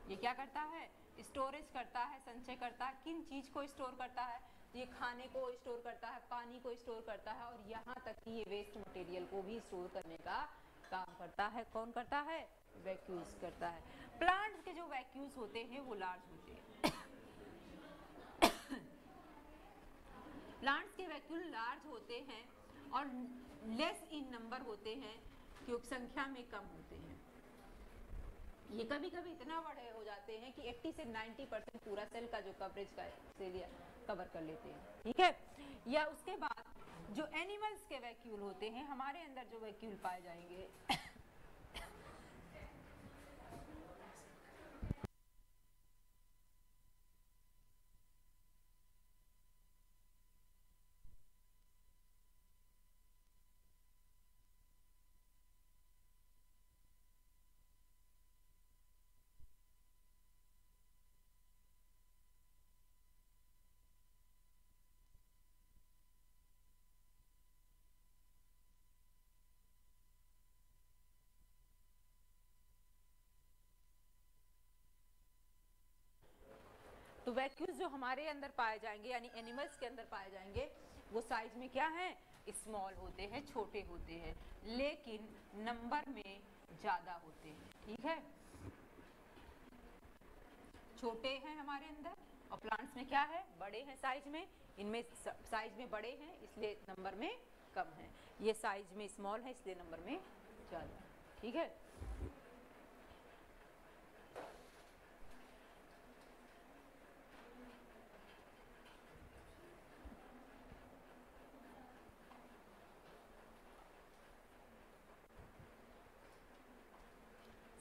ये क्या करता है? स्टोरेज करता है, संचय करता है। किन चीज को स्टोर करता है? ये खाने को स्टोर करता है, पानी को स्टोर करता है, और यहाँ तक कि ये वेस्ट मटेरियल को भी स्टोर करने का काम करता है। कौन करता है? वैक्यूल्स करता है। प्लांट्स के जो वैक्यूल्स होते हैं वो लार्ज होते हैं। प्लांट्स के वैक्यूल लार्ज होते हैं और लेस इन नंबर होते हैं, क्योंकि संख्या में कम होते हैं। ये कभी कभी इतना बड़े हो जाते हैं कि 80 से 90% पूरा सेल का जो कवरेज का एरिया कवर कर लेते हैं। ठीक है, या उसके बाद जो एनिमल्स के वैक्यूल होते हैं, हमारे अंदर जो वैक्यूल पाए जाएंगे तो वैक्यूल्स जो हमारे अंदर पाए जाएंगे, यानी एनिमल्स के अंदर पाए जाएंगे, वो साइज में क्या है? स्मॉल होते हैं, छोटे होते हैं, लेकिन नंबर में ज्यादा होते हैं। ठीक है, छोटे हैं हमारे अंदर, और प्लांट्स में क्या है? बड़े हैं साइज में। इनमें साइज में बड़े हैं इसलिए नंबर में कम है, ये साइज में स्मॉल है इसलिए नंबर में ज्यादा। ठीक है,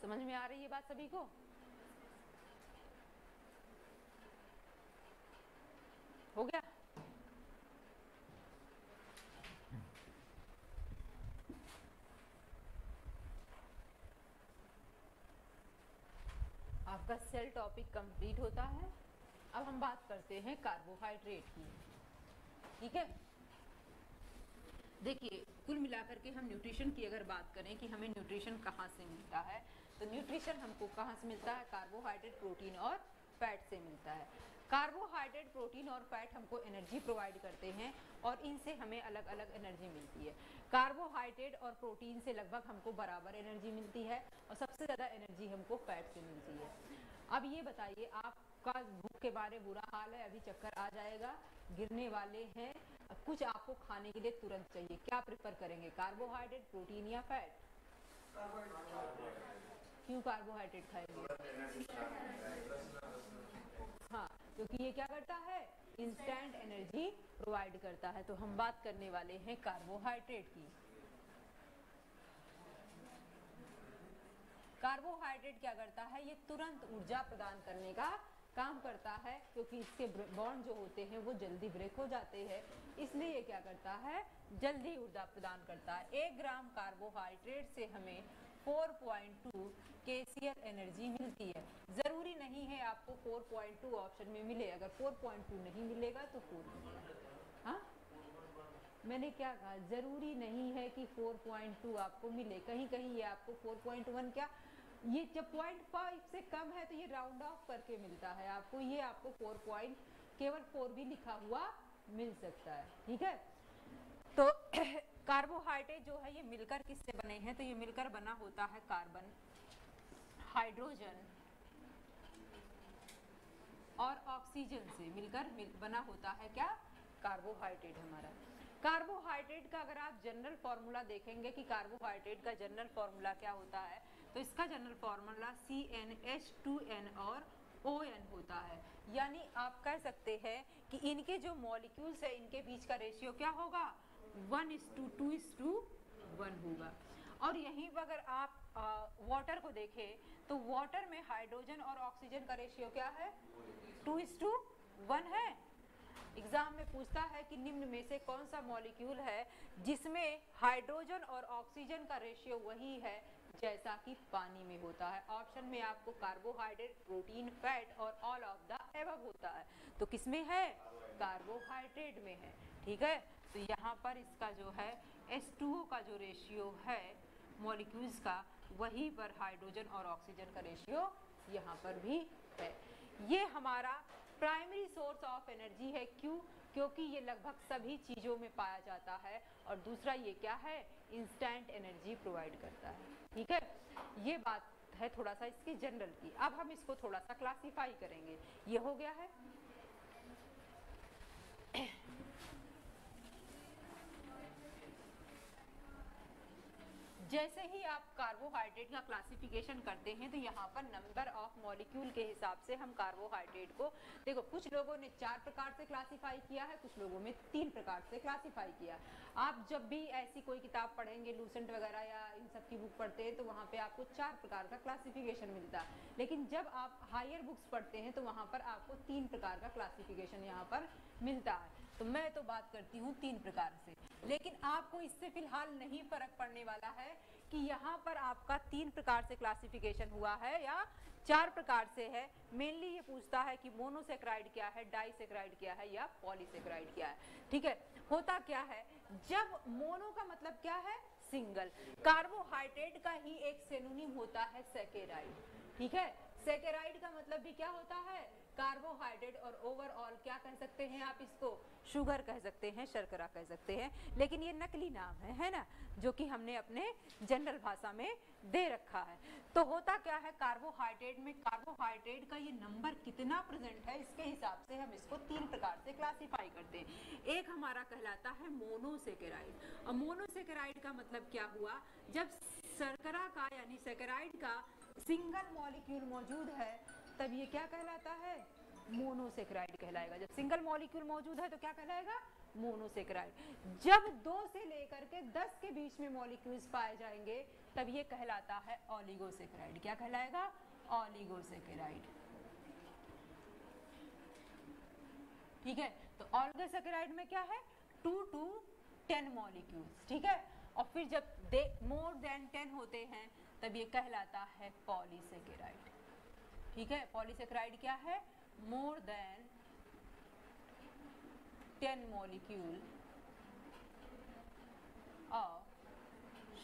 समझ में आ रही है बात सभी को? हो गया? आपका सेल टॉपिक कंप्लीट होता है। अब हम बात करते हैं कार्बोहाइड्रेट की। ठीक है, देखिए कुल मिलाकर के हम न्यूट्रिशन की अगर बात करें कि हमें न्यूट्रिशन कहाँ से मिलता है, तो न्यूट्रिशन हमको कहाँ से मिलता है? कार्बोहाइड्रेट, प्रोटीन और फैट से मिलता है। कार्बोहाइड्रेट, प्रोटीन और फैट हमको एनर्जी प्रोवाइड करते हैं, और इनसे हमें अलग अलग एनर्जी मिलती है। कार्बोहाइड्रेट और प्रोटीन से लगभग हमको बराबर एनर्जी मिलती है, और सबसे ज़्यादा एनर्जी हमको फैट से मिलती है। अब ये बताइए, आपका भूख के बारे बुरा हाल है, अभी चक्कर आ जाएगा, गिरने वाले हैं, कुछ आपको खाने के लिए तुरंत चाहिए, क्या प्रेफर करेंगे? कार्बोहाइड्रेट, प्रोटीन या फैट? क्यों कार्बोहाइड्रेट खाएंगे? हाँ, क्योंकि ये क्या करता है? इंस्टेंट एनर्जी प्रोवाइड करता है। तो हम बात करने वाले हैं कार्बोहाइड्रेट की। कार्बोहाइड्रेट क्या करता है? ये तुरंत ऊर्जा प्रदान करने का काम करता है, क्योंकि इसके बॉन्ड जो होते हैं वो जल्दी ब्रेक हो जाते हैं, इसलिए ये क्या करता है? जल्दी ऊर्जा प्रदान करता है। 1 ग्राम कार्बोहाइड्रेट से हमें 4.2 kcal एनर्जी मिलती है। जरूरी नहीं है आपको 4.2 ऑप्शन में मिले, अगर 4.2 नहीं मिलेगा तो 4 मिलेगा। हाँ, मैंने क्या कहा? जरूरी नहीं है कि 4.2 आपको मिले, कहीं कहीं ये आपको 4.1 क्या, ये जब 0.5 से कम है तो ये राउंड ऑफ करके मिलता है आपको, ये आपको 4 केवल 4 भी लिखा हुआ मिल सकता है। ठीक है, तो कार्बोहाइड्रेट जो है ये मिलकर किससे बने हैं? तो ये मिलकर बना होता है कार्बन, हाइड्रोजन और ऑक्सीजन से मिलकर बना होता है क्या? कार्बोहाइड्रेट हमारा। कार्बोहाइड्रेट का अगर आप जनरल फॉर्मूला देखेंगे कि कार्बोहाइड्रेट का जनरल फॉर्मूला क्या होता है, तो इसका जनरल फॉर्मूला CnH2n और ON होता है। यानी आप कह सकते हैं कि इनके जो मॉलिक्यूल्स है इनके बीच का रेशियो क्या होगा, 1:2:1 होगा। और यहीं पर अगर आप वाटर को देखें तो वाटर में हाइड्रोजन और ऑक्सीजन का रेशियो क्या है, 2:1 है। एग्जाम में पूछता है कि निम्न में से कौन सा मॉलिक्यूल है जिसमें हाइड्रोजन और ऑक्सीजन का रेशियो वही है जैसा कि पानी में होता है। ऑप्शन में आपको कार्बोहाइड्रेट, प्रोटीन, फैट और ऑल ऑफ द एबव होता है। तो किसमें है, कार्बोहाइड्रेट में है। ठीक है, तो यहाँ पर इसका जो है H2O का जो रेशियो है मॉलिक्यूल्स का, वहीं पर हाइड्रोजन और ऑक्सीजन का रेशियो यहाँ पर भी है। ये हमारा प्राइमरी सोर्स ऑफ एनर्जी है। क्यों, क्योंकि ये लगभग सभी चीज़ों में पाया जाता है। और दूसरा ये क्या है, इंस्टेंट एनर्जी प्रोवाइड करता है। ठीक है, ये बात है थोड़ा सा इसकी जनरल की। अब हम इसको थोड़ा सा क्लासिफाई करेंगे। ये हो गया है। जैसे ही आप कार्बोहाइड्रेट का क्लासिफिकेशन करते हैं तो यहाँ पर नंबर ऑफ मॉलिक्यूल के हिसाब से हम कार्बोहाइड्रेट को, देखो कुछ लोगों ने 4 प्रकार से क्लासिफाई किया है, कुछ लोगों में 3 प्रकार से क्लासिफाई किया। आप जब भी ऐसी कोई किताब पढ़ेंगे, लूसेंट वगैरह या इन सब की बुक पढ़ते हैं तो वहाँ पे आपको 4 प्रकार का क्लासिफिकेशन मिलता है। लेकिन जब आप हायर बुक्स पढ़ते हैं तो वहाँ पर आपको 3 प्रकार का क्लासिफिकेशन यहाँ पर मिलता है। तो मैं तो बात करती हूँ 3 प्रकार से, लेकिन आपको इससे फिलहाल नहीं फर्क पड़ने वाला है कि यहाँ पर आपका 3 प्रकार से क्लासिफिकेशन हुआ है या 4 प्रकार से है। मेनली ये पूछता है कि मोनोसेक्राइड क्या है, डाइसेक्राइड क्या है या पॉलीसेक्राइड क्या है। ठीक है, होता क्या है, जब मोनो का मतलब क्या है, सिंगल। कार्बोहाइड्रेट का ही एक सिनोनिम होता है सैकेराइड। ठीक है, सैकेराइड का मतलब भी क्या होता है, कार्बोहाइड्रेट। और ओवरऑल क्या कह सकते हैं आप इसको, शुगर कह सकते हैं, शर्करा कह सकते हैं। लेकिन ये नकली नाम है ना, जो कि हमने अपने जनरल भाषा में दे रखा है। तो होता क्या है, कार्बोहाइड्रेट में कार्बोहाइड्रेट का ये नंबर कितना प्रेजेंट है इसके हिसाब से हम इसको 3 प्रकार से क्लासिफाई करते हैं। एक हमारा कहलाता है मोनोसेकेराइड। और मोनोसेकेराइड का मतलब क्या हुआ, जब शर्करा का यानी सेकेराइड का सिंगल मॉलिक्यूल मौजूद है तब ये क्या कहलाता है, मोनोसेक्राइड कहलाएगा। जब सिंगल मॉलिक्यूल मौजूद है तो क्या कहलाएगा, मोनोसेक्राइड। जब 2 से लेकर के 10 के बीच में मॉलिक्यूल्स पाए जाएंगे तब ये कहलाता है ऑलिगोसेक्राइड। क्या कहलाएगा, ऑलिगोसेक्राइड। ठीक है, तो ऑलिगोसेक्राइड में क्या है, 2 to 10 मॉलिक्यूल्स। ठीक है, और फिर जब मोर देन 10 होते हैं तब ये कहलाता है पॉलीसेकेराइड। ठीक है, पॉलीसेकेराइड क्या है, more than 10 molecule of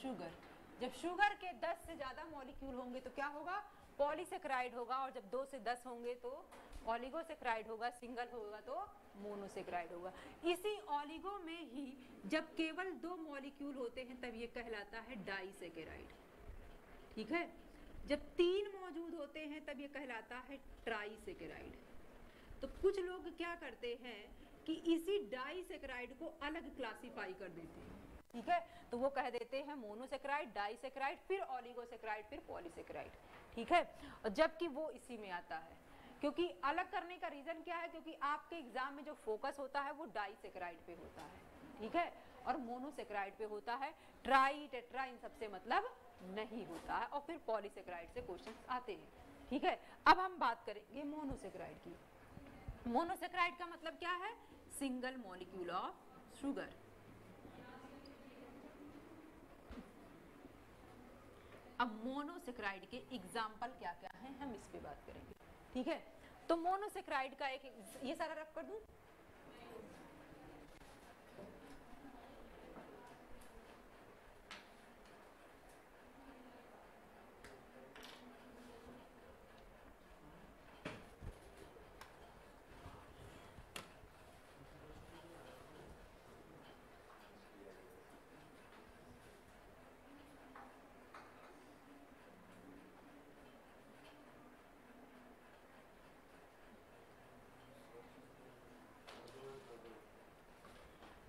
sugar. जब शुगर के 10 से ज्यादा मॉलिक्यूल होंगे तो क्या होगा, पॉलीसेकेराइड होगा। और जब 2 से 10 होंगे तो ऑलिगोसेक्राइड होगा, सिंगल होगा तो मोनोसेक्राइड होगा। इसी ऑलिगो में ही जब केवल 2 मॉलिक्यूल होते हैं तब ये कहलाता है डाइसेकेराइड। ठीक है, जब 3 मौजूद होते हैं तब ये कहलाता है ट्राइसेकेराइड। तो कुछ लोग क्या करते हैं कि इसी डाइसेकेराइड को अलग क्लासिफाई कर देते हैं। ठीक है, तो वो कह देते हैं मोनोसेक्राइड, डाइसेक्राइड, फिर ऑलिगोसेक्राइड, फिर पॉलीसेक्राइड। ठीक है, और जबकि वो इसी में आता है। क्योंकि अलग करने का रीजन क्या है, क्योंकि आपके एग्जाम में जो फोकस होता है वो डाइसेक्राइड पे होता है। ठीक है, और मोनोसेक्राइड पे होता है। ट्राई, टेट्रा इन सबसे मतलब नहीं होता है। और फिर पॉलीसेक्राइड से क्वेश्चंस आते हैं। ठीक है, अब हम बात करेंगे मोनोसेक्राइड की। मोनोसेक्राइड का मतलब क्या है, सिंगल मॉलिक्यूल ऑफ शुगर। अब मोनोसेक्राइड के एग्जाम्पल क्या क्या हैं हम इस पे बात करेंगे। ठीक है, तो मोनोसेक्राइड का एक, ये सारा रफ कर दूं,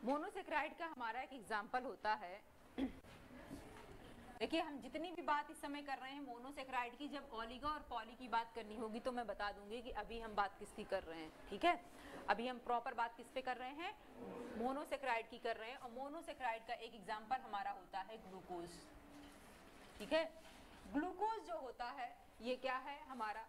मोनोसेक्राइड का हमारा एक एग्जाम्पल होता है देखिए हम जितनी भी बात इस समय कर रहे हैं मोनोसेक्राइड की, जब ओलिगो और पॉली की बात करनी होगी तो मैं बता दूंगी कि अभी हम बात किसकी कर रहे हैं, ठीक है। अभी हम प्रॉपर बात किस पे कर रहे हैं, मोनोसेक्राइड की कर रहे हैं। और मोनोसेक्राइड का एक एग्जांपल हमारा होता है ग्लूकोज, ठीक है। ग्लूकोज जो होता है ये क्या है, हमारा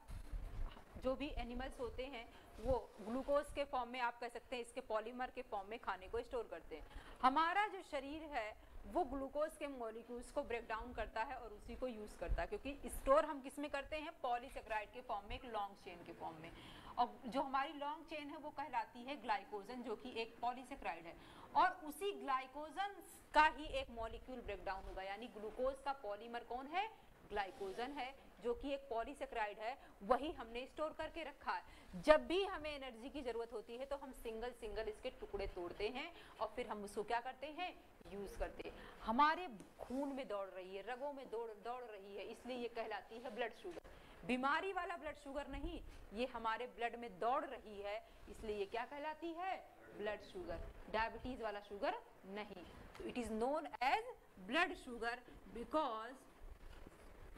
जो भी एनिमल्स होते हैं वो ग्लूकोज के फॉर्म में, आप कह सकते हैं इसके पॉलीमर के फॉर्म में खाने को स्टोर करते हैं। हमारा जो शरीर है वो ग्लूकोज के मॉलिक्यूल्स को ब्रेक डाउन करता है और उसी को यूज करता है, क्योंकि स्टोर हम किस में करते हैं, पॉलीसेक्राइड के फॉर्म में, एक लॉन्ग चेन के फॉर्म में। और जो हमारी लॉन्ग चेन है वो कहलाती है ग्लाइकोजन, जो कि एक पॉलीसेक्राइड है। और उसी ग्लाइकोजन का ही एक मॉलिक्यूल ब्रेक डाउन होगा, यानी ग्लूकोज का पॉलीमर कौन है, ग्लाइकोजन है, जो कि एक पॉलीसेक्राइड है, वही हमने स्टोर करके रखा है। जब भी हमें एनर्जी की जरूरत होती है तो हम सिंगल सिंगल इसके टुकड़े तोड़ते हैं और फिर हम उसको क्या करते हैं, यूज करते हैं। हमारे खून में दौड़ रही है, रगों में दौड़ रही है, इसलिए ये कहलाती है ब्लड शुगर। बीमारी वाला ब्लड शुगर नहीं, ये हमारे ब्लड में दौड़ रही है, इसलिए ये क्या कहलाती है, ब्लड शुगर। डायबिटीज वाला शुगर नहीं। तो it is known as blood sugar because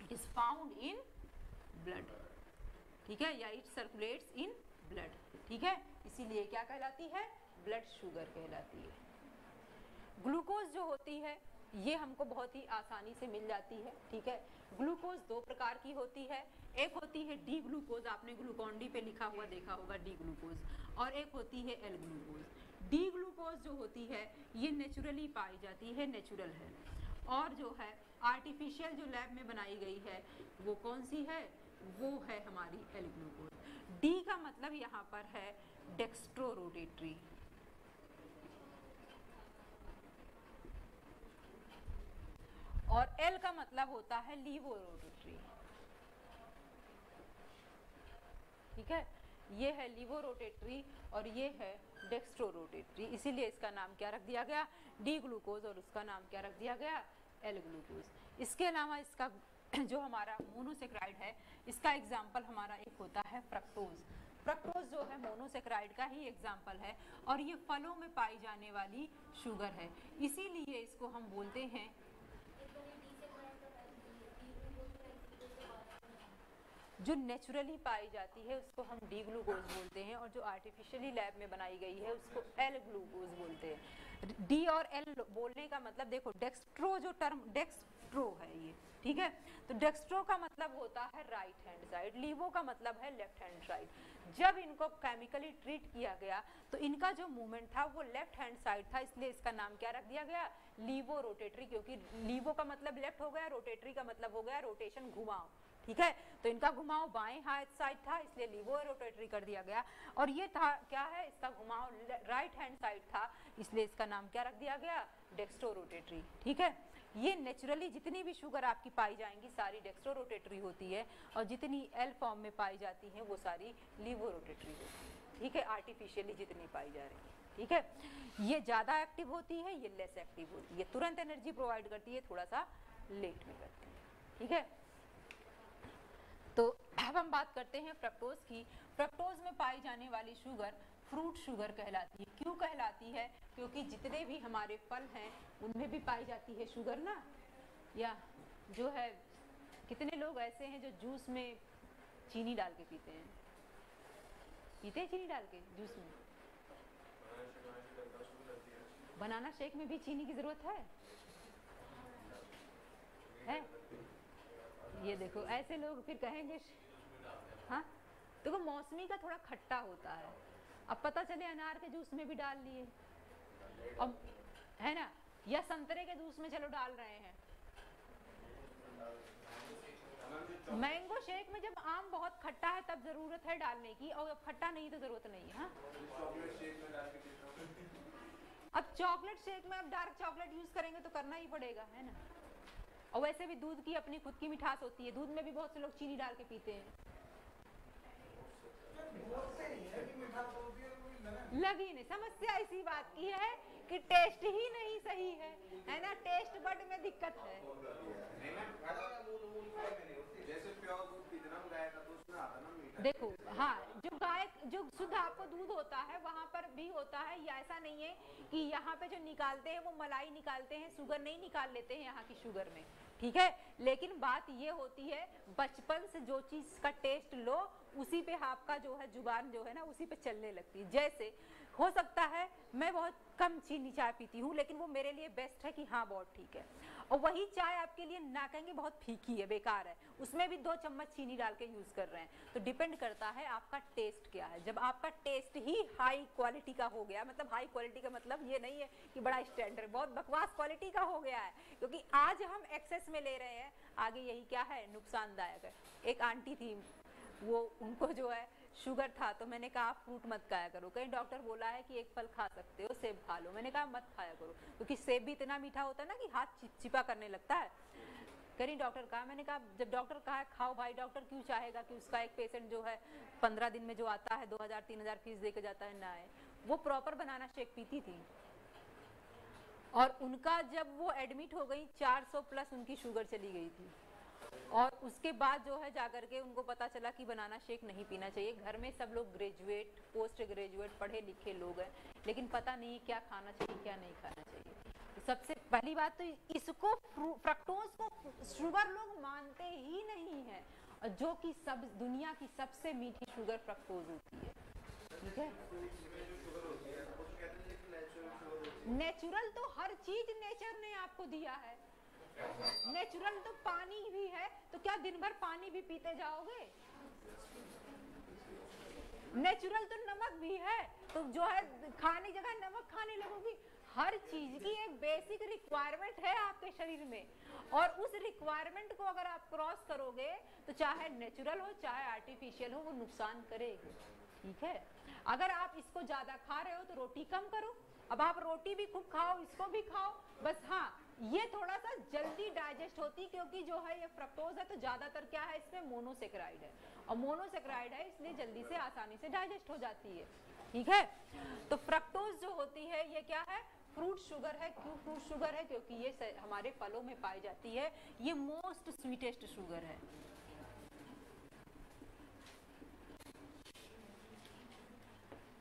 it is found in blood, ठीक है, या इट सर्कुलेट्स इन ब्लड, ठीक है, इसीलिए क्या कहलाती है, ब्लड शुगर कहलाती है। ग्लूकोज जो होती है ये हमको बहुत ही आसानी से मिल जाती है, ठीक है। ग्लूकोज दो प्रकार की होती है, एक होती है डी ग्लूकोज, आपने ग्लूकोन डी पे लिखा हुआ देखा होगा डी ग्लूकोज, और एक होती है एल ग्लूकोज। डी ग्लूकोज जो होती है ये नेचुरली पाई जाती है, नेचुरल है, और जो है आर्टिफिशियल जो लैब में बनाई गई है वो कौन सी है, वो है हमारी एल ग्लूकोज। डी का मतलब यहाँ पर है डेक्स्ट्रो रोटेटरी, और एल का मतलब होता है लीवो रोटेटरी, ठीक है। ये है लीवो रोटेटरी और ये है डेक्स्ट्रो रोटेटरी, इसीलिए इसका नाम क्या रख दिया गया, डी ग्लूकोज, और उसका नाम क्या रख दिया गया, एल ग्लूकोज। इसके अलावा इसका जो हमारा मोनोसेक्राइड है इसका एग्जाम्पल हमारा एक होता है फ्रक्टोज। फ्रक्टोज जो है मोनोसेक्राइड का ही एग्जाम्पल है, और ये फलों में पाई जाने वाली शुगर है, इसीलिए इसको हम बोलते हैं, जो नेचुरली पाई जाती है उसको हम डी ग्लूकोज बोलते हैं, और जो आर्टिफिशियली लैब में बनाई गई है उसको एल ग्लूकोज बोलते हैं। डी और एल बोलने का मतलब, देखो डेक्स्ट्रो जो टर्म डेक्स्ट्रो है ये, ठीक है, तो डेक्स्ट्रो का मतलब होता है राइट हैंड साइड, लीवो का मतलब है लेफ्ट हैंड साइड। जब इनको केमिकली ट्रीट किया गया तो इनका जो मूवमेंट था वो लेफ्ट हैंड साइड था, इसलिए इसका नाम क्या रख दिया गया, लीवो रोटेटरी, क्योंकि लीवो का मतलब लेफ्ट हो गया, रोटेटरी का मतलब हो गया रोटेशन, घुमाव, ठीक है। तो इनका घुमाव बाएं हाथ साइड था, इसलिए लीवो रोटेटरी कर दिया गया, और ये था क्या है, इसका घुमाव राइट हैंड साइड था, इसलिए इसका नाम क्या रख दिया गया, डेक्स्ट्रो रोटेटरी, ठीक है। ये नेचुरली जितनी भी शुगर आपकी पाई जाएंगी सारी डेक्स्ट्रो रोटेटरी होती है, और जितनी एल फॉर्म में पाई जाती हैं वो सारी लीवो रोटेटरी होती है, ठीक है, आर्टिफिशियली जितनी पाई जा रही है, ठीक है। ये ज्यादा एक्टिव होती है, ये लेस एक्टिव होती है, तुरंत एनर्जी प्रोवाइड करती है, थोड़ा सा लेट में करती है, ठीक है। तो अब हम बात करते हैं फ्रक्टोज की। फ्रक्टोज में पाई जाने वाली शुगर फ्रूट शुगर कहलाती है। क्यों कहलाती है, क्योंकि जितने भी हमारे फल हैं उनमें भी पाई जाती है शुगर ना, या जो है कितने लोग ऐसे हैं जो जूस में चीनी डाल के पीते हैं, पीते हैं चीनी डाल के जूस में, बनाना शेक में भी चीनी की जरूरत है? ये देखो ऐसे लोग फिर कहेंगे, हाँ देखो मौसमी का थोड़ा खट्टा होता है, अब पता चले अनार के जूस में भी डाल लिए, अब है ना, या संतरे के जूस में चलो डाल रहे हैं। मैंगो शेक में जब आम बहुत खट्टा है तब जरूरत है डालने की, और अब खट्टा नहीं तो जरूरत नहीं है। हाँ अब चॉकलेट शेक में अब डार्क चॉकलेट यूज करेंगे तो करना ही पड़ेगा, है ना। और वैसे भी दूध की अपनी खुद की मिठास होती है, दूध में भी बहुत से लोग चीनी डाल के पीते हैं, लगी नहीं। समस्या इसी बात की है कि टेस्ट ही नहीं सही है ना, टेस्ट बड में दिक्कत है। देखो हाँ, जो शुद्ध आपको दूध होता है वहां पर भी होता है, या ऐसा नहीं है कि यहाँ पे जो निकालते हैं वो मलाई निकालते हैं, शुगर नहीं निकाल लेते हैं यहाँ की शुगर में, ठीक है। लेकिन बात ये होती है बचपन से जो चीज का टेस्ट लो उसी पे आपका जो है जुबान जो है ना उसी पे चलने लगती है। जैसे हो सकता है मैं बहुत कम चीनी चाय पीती हूँ लेकिन वो मेरे लिए बेस्ट है कि हाँ बहुत ठीक है, और वही चाय आपके लिए ना कहेंगे बहुत फीकी है, बेकार है, उसमें भी 2 चम्मच चीनी डाल के यूज कर रहे हैं। तो डिपेंड करता है आपका टेस्ट क्या है। जब आपका टेस्ट ही हाई क्वालिटी का हो गया, मतलब हाई क्वालिटी का मतलब ये नहीं है कि बड़ा स्टैंडर्ड, बहुत बकवास क्वालिटी का हो गया है, क्योंकि आज हम एक्सेस में ले रहे हैं, आगे यही क्या है नुकसानदायक है। एक आंटी थी, वो उनको जो है शुगर था, तो मैंने कहा फ्रूट मत खाया करो, कहीं डॉक्टर बोला है कि एक फल खा सकते हो, सेब खा लो, मैंने कहा मत खाया करो क्योंकि सेब भी इतना मीठा होता है ना कि हाथ चिपचिपा करने लगता है। कहीं डॉक्टर कहा, मैंने कहा जब डॉक्टर कहा है खाओ भाई, डॉक्टर क्यों चाहेगा कि उसका एक पेशेंट जो है 15 दिन में जो आता है 2000-3000 फीस दे के जाता है ना आए। वो प्रॉपर बनाना शेक पीती थी और उनका जब वो एडमिट हो गई 400 प्लस उनकी शुगर चली गई थी, और उसके बाद जो है जाकर के उनको पता चला कि बनाना शेक नहीं पीना चाहिए। घर में सब लोग ग्रेजुएट, पोस्ट ग्रेजुएट, पढ़े लिखे लोग हैं, लेकिन पता नहीं क्या खाना चाहिए क्या नहीं खाना चाहिए। तो सबसे पहली बात तो इसको फ्रक्टोज को शुगर लोग मानते ही नहीं है, और जो कि सब दुनिया की सबसे मीठी शुगर फ्रक्टोज होती है। ठीक है, नेचुरल तो हर चीज नेचर ने आपको दिया है। नेचुरल तो पानी भी है, तो क्या दिन भर पानी भी पीते जाओगे? नेचुरल तो नमक भी है, तो जो है खाने जगह नमक खाने लगोगी। हर चीज की एक बेसिक रिक्वायरमेंट है आपके शरीर में, और उस रिक्वायरमेंट को अगर आप क्रॉस करोगे तो चाहे नेचुरल हो चाहे आर्टिफिशियल हो वो नुकसान करेगी। ठीक है, अगर आप इसको ज्यादा खा रहे हो तो रोटी कम करो। अब आप रोटी भी खूब खाओ, इसको भी खाओ, बस हाँ ये थोड़ा सा जल्दी डाइजेस्ट होती, क्योंकि जो है ये फ्रक्टोज है तो ज्यादातर क्या है इसमें मोनोसेक्राइड है, और मोनोसेक्राइड है इसलिए जल्दी से आसानी से डाइजेस्ट हो जाती है। ठीक है, तो फ्रक्टोज जो होती है ये क्या है, फ्रूट शुगर है। क्यों फ्रूट शुगर है? क्योंकि ये हमारे फलों में पाई जाती है, ये मोस्ट स्वीटेस्ट शुगर है।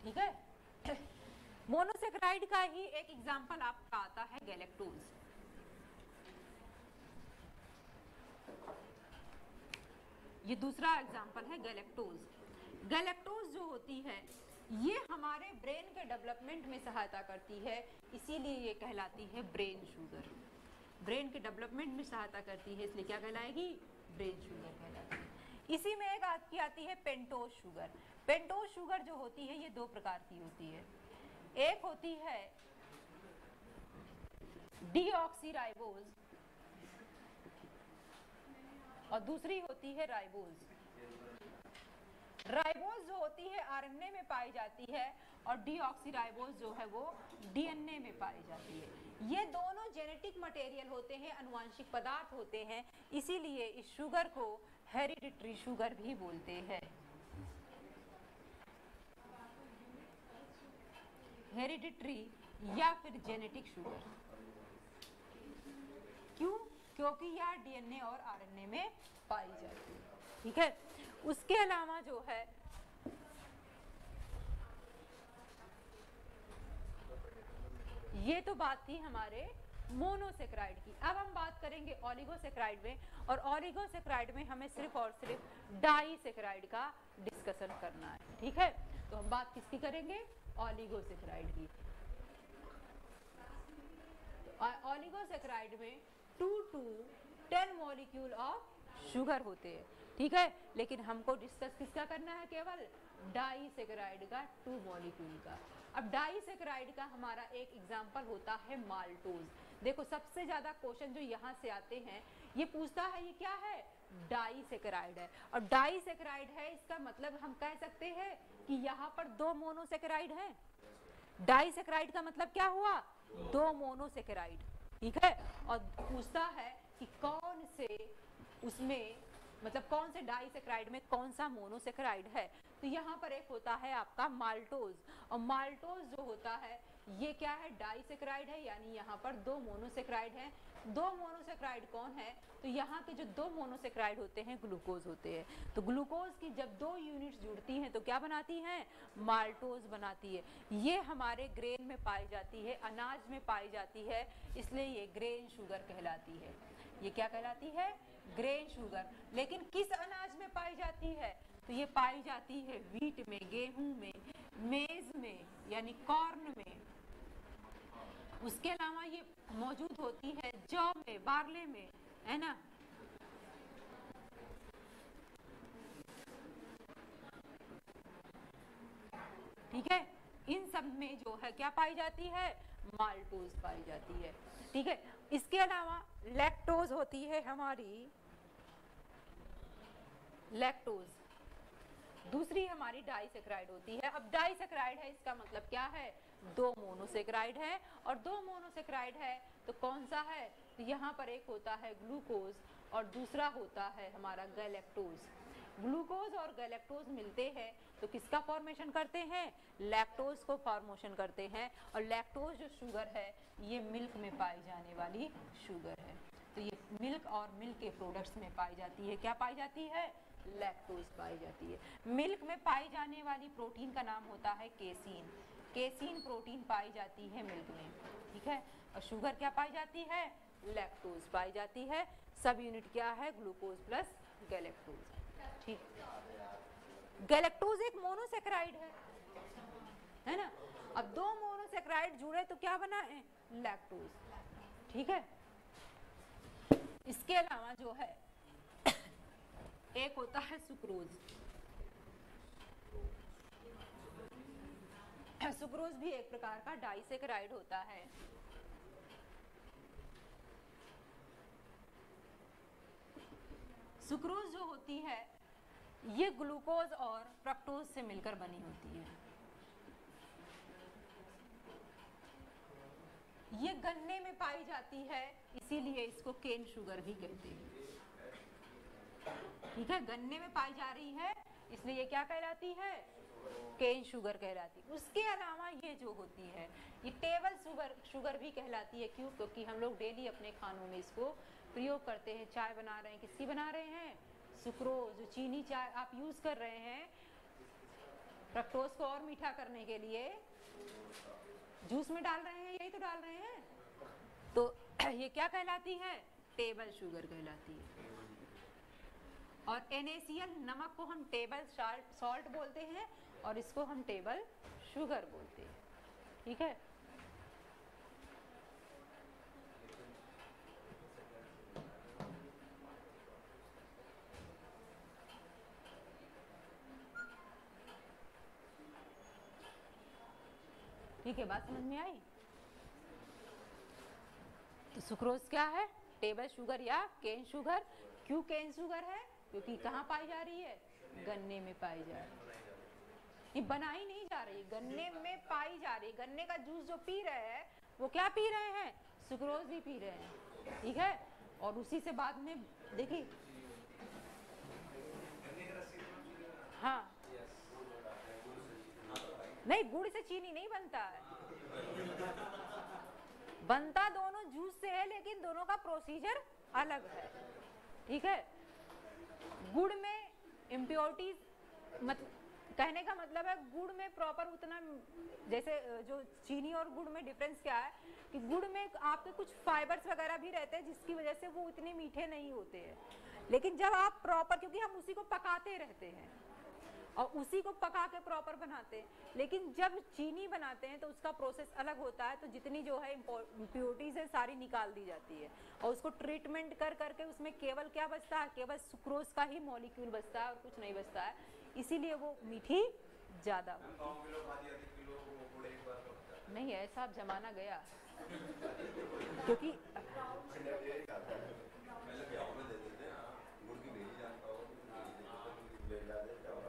ठीक है, मोनोसेक्राइड का ही एक एग्जांपल आपका आता है गैलेक्टोज। ये दूसरा एग्जांपल है गैलेक्टोज। गैलेक्टोज जो होती है ये हमारे ब्रेन के डेवलपमेंट में सहायता करती है, इसीलिए ये कहलाती है ब्रेन शुगर। ब्रेन के डेवलपमेंट में सहायता करती है इसलिए क्या कहलाएगी? ब्रेन शुगर कहलाती है। इसी में एक आपकी आती है पेंटोज शुगर। पेंटोज शुगर जो होती है ये 2 प्रकार की होती है, एक होती है डीऑक्सीराइबोज और दूसरी होती है राइबोज। राइबोज जो होती है आरएनए में पाई जाती है और डीऑक्सीराइबोज जो है वो डीएनए में पाई जाती है। ये दोनों जेनेटिक मटेरियल होते हैं, अनुवांशिक पदार्थ होते हैं, इसीलिए इस शुगर को हेरिडिटरी शुगर भी बोलते हैं। हेरिडिटरी या फिर जेनेटिक शुगर। क्यों? क्योंकि यह डीएनए और आरएनए में पाई जाती है। ठीक है, उसके अलावा जो है ये तो बात थी हमारे मोनोसेक्राइड की। अब हम बात करेंगे ओलिगोसेक्राइड में, और ओलिगोसेक्राइड में हमें सिर्फ और सिर्फ डाइसेक्राइड का डिस्कशन करना है। ठीक है, तो हम बात किसकी करेंगे? ओलिगोसेक्राइड की। ओलिगोसेक्राइड में 2 to 10 मॉलिक्यूल ऑफ शुगर होते हैं। ठीक है, लेकिन हमको डिस्कस किसका करना है? केवल डाइसेक्राइड का 2 मॉलिक्यूल का। अब डाइसेक्राइड का हमारा एक एग्जांपल होता है माल्टोज। देखो सबसे ज्यादा क्वेश्चन जो यहाँ से आते हैं ये पूछता है ये क्या है? डाइसेक्राइड है, और डाइसेक्राइड है इसका मतलब हम कह सकते हैं कि यहाँ पर 2 मोनोसेक्राइड हैं। डाइसेक्राइड का मतलब क्या हुआ? 2 मोनोसेक्राइड। ठीक है, और पूछता है कि कौन से उसमें मतलब कौन से डाइसेक्राइड में कौन सा मोनोसेक्राइड है। तो यहाँ पर एक होता है आपका माल्टोज, और माल्टोज जो होता है ये क्या है? डाइसेक्राइड है, यानी यहाँ पर 2 मोनोसेक्राइड हैं। 2 मोनोसेक्राइड कौन है? तो यहाँ के जो 2 मोनोसेक्राइड होते हैं ग्लूकोज होते हैं। तो ग्लूकोज की जब 2 यूनिट्स जुड़ती हैं तो क्या बनाती हैं? माल्टोज बनाती है। ये हमारे ग्रेन में पाई जाती है, अनाज में पाई जाती है, इसलिए ये ग्रेन शुगर कहलाती है। ये क्या कहलाती है? Grain sugar. लेकिन किस अनाज में पाई जाती है? तो ये पाई जाती है व्हीट में, गेहूं में, मेज में यानी कॉर्न में। उसके अलावा ये मौजूद होती है जौ में, बार्ले में, है ना। ठीक है, इन सब में जो है क्या पाई जाती है? माल्टोज पाई जाती है। ठीक है, इसके अलावा लैक्टोज होती है हमारी, लैक्टोज। दूसरी हमारी डाइसेक्राइड होती है। अब डाइसेक्राइड है, इसका मतलब क्या है? दो मोनोसेक्राइड है, और दो मोनोसेक्राइड है तो कौन सा है? तो यहाँ पर एक होता है ग्लूकोज और दूसरा होता है हमारा गैलेक्टोज। ग्लूकोज और गैलेक्टोज मिलते हैं तो किसका फॉर्मेशन करते हैं? लैक्टोज को फॉर्मेशन करते हैं। और लैक्टोज जो शुगर है ये मिल्क में पाई जाने वाली शुगर है। तो ये मिल्क और मिल्क के प्रोडक्ट्स में पाई जाती है। क्या पाई जाती है? लैक्टोज पाई जाती है। मिल्क में पाई जाने वाली प्रोटीन का नाम होता है केसीन। केसीन प्रोटीन पाई जाती है मिल्क में। ठीक है, और शुगर क्या पाई जाती है? लैक्टोज पाई जाती है। सब यूनिट क्या है? Glucose plus galactose. ठीक, गैलेक्टोज एक मोनोसेक्राइड है ना। अब दो मोनोसेक्राइड जुड़े तो क्या बना है? लैक्टोज। ठीक है, इसके अलावा जो है एक होता है सुक्रोज। सुक्रोज भी एक प्रकार का डाइसेक्राइड होता है। सुक्रोज जो होती है ये ग्लूकोज और फ्रक्टोज से मिलकर बनी होती है। ये गन्ने में पाई जाती है, इसीलिए इसको केन शुगर भी कहते हैं। ठीक है, गन्ने में पाई जा रही है इसलिए ये क्या कहलाती है? केन शुगर कहलाती है। उसके अलावा ये जो होती है ये टेबल शुगर भी कहलाती है। क्यों? क्योंकि हम लोग डेली अपने खानों में इसको प्रयोग करते हैं। चाय बना रहे हैं, किसकी बना रहे हैं? सुक्रोज। जो चीनी चाय आप यूज कर रहे हैं फ्रक्टोज को और मीठा करने के लिए, जूस में डाल रहे हैं, यही तो डाल रहे हैं। तो ये क्या कहलाती है? टेबल शुगर कहलाती है। और NaCl नमक को हम टेबल सॉल्ट बोलते हैं और इसको हम टेबल शुगर बोलते हैं। ठीक है, ठीक है, बात समझ में आई? तो सुक्रोज क्या है? टेबल शुगर या केन शुगर। क्यों केन शुगर है? क्योंकि कहाँ पाई जा रही है? गन्ने में पाई जा रही है। ये बनाई नहीं जा रही, गन्ने में पाई जा रही है। गन्ने का जूस जो पी रहे हैं वो क्या पी रहे हैं? सुक्रोज ही पी रहे हैं। ठीक है, और उसी से बाद में देखिए, हाँ, नहीं, गुड़ से चीनी नहीं बनता है, बनता दोनों जूस से है, लेकिन दोनों का प्रोसीजर अलग है। ठीक है, गुड़ में इम्प्योरिटीज, कहने का मतलब है गुड़ में प्रॉपर उतना, जैसे जो चीनी और गुड़ में डिफरेंस क्या है कि गुड़ में आपके कुछ फाइबर्स वगैरह भी रहते हैं जिसकी वजह से वो उतने मीठे नहीं होते हैं। लेकिन जब आप प्रॉपर, क्योंकि हम उसी को पकाते रहते हैं और उसी को पका के प्रॉपर बनाते हैं, लेकिन जब चीनी बनाते हैं तो उसका प्रोसेस अलग होता है। तो जितनी जो है इम्प्योरिटीज है सारी निकाल दी जाती है और उसको ट्रीटमेंट कर करके उसमें केवल क्या बचता है? केवल सुक्रोज का ही मॉलिक्यूल बचता है और कुछ नहीं बचता है, इसीलिए वो मीठी ज्यादा नहीं। ऐसा अब जमाना गया क्योंकि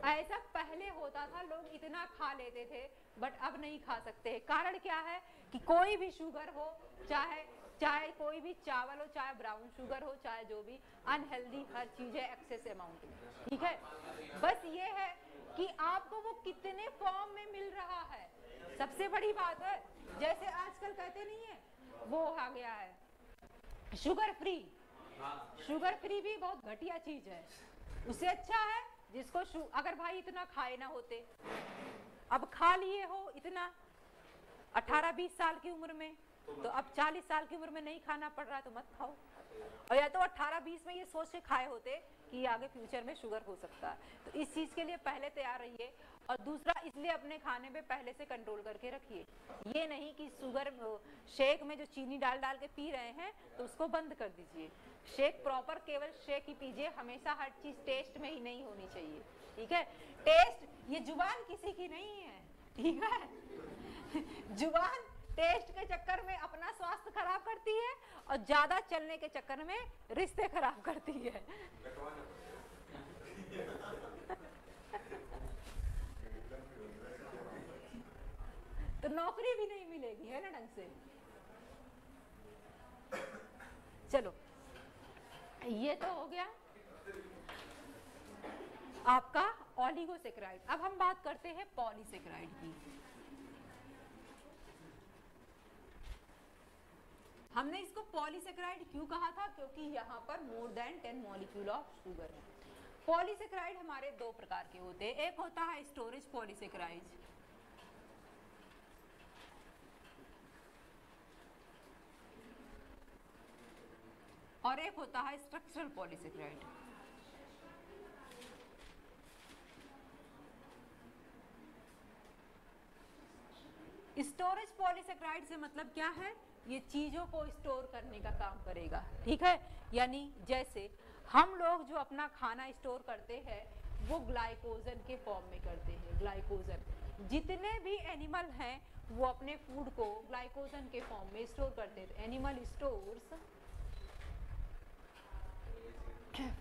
ऐसा पहले होता था, लोग इतना खा लेते थे, बट अब नहीं खा सकते। कारण क्या है कि कोई भी शुगर हो, चाहे कोई भी चावल हो, चाहे ब्राउन शुगर हो, चाहे जो भी, अनहेल्दी हर चीज है एक्सेस अमाउंट में। ठीक है, बस ये है कि आपको वो कितने फॉर्म में मिल रहा है, सबसे बड़ी बात है। जैसे आजकल कहते नहीं है, वो आ गया है शुगर फ्री। शुगर फ्री भी बहुत घटिया चीज है। उससे अच्छा है जिसको अगर भाई इतना खाए ना होते, अब खा लिए हो इतना 18-20 साल की उम्र में, तो अब 40 साल की उम्र में नहीं खाना पड़ रहा तो मत खाओ। और या तो 18-20 में ये सोच के खाए होते कि आगे फ्यूचर में शुगर हो सकता है। तो इस चीज के लिए पहले तैयार रहिए। और दूसरा, इसलिए अपने खाने पे पहले से कंट्रोल करके रखिए। ये नहीं कि शुगर शेक में जो चीनी डाल डाल के पी रहे हैं तो उसको बंद कर दीजिए। शेक प्रॉपर केवल शेक ही पीजिए, हमेशा हर चीज टेस्ट में ही नहीं होनी चाहिए, ठीक है। टेस्ट, ये जुबान किसी की नहीं है, ठीक है। जुबान टेस्ट के चक्कर में अपना स्वास्थ्य खराब करती है और ज्यादा चलने के चक्कर में रिश्ते खराब करती है। तो नौकरी भी नहीं मिलेगी, है ना ढंग से। चलो, ये तो हो गया आपका ओलिगोसेकेराइड। अब हम बात करते हैं पॉलीसेकेराइड की। हमने इसको पॉलीसेकेराइड क्यों कहा था? क्योंकि यहाँ पर more than 10 molecule of sugar है। पॉलीसेकेराइड हमारे दो प्रकार के होते हैं। एक होता है स्टोरेज पॉलीसेकेराइड और एक होता है स्ट्रक्चरल पॉलीसेकेराइड। स्टोरेज पॉलीसेकेराइड से मतलब क्या है? ये चीजों को स्टोर करने का काम करेगा, ठीक है। यानी जैसे हम लोग जो अपना खाना स्टोर करते हैं वो ग्लाइकोजन के फॉर्म में करते हैं। ग्लाइकोजन, जितने भी एनिमल हैं वो अपने फूड को ग्लाइकोजन के फॉर्म में स्टोर करते हैं। Animal stores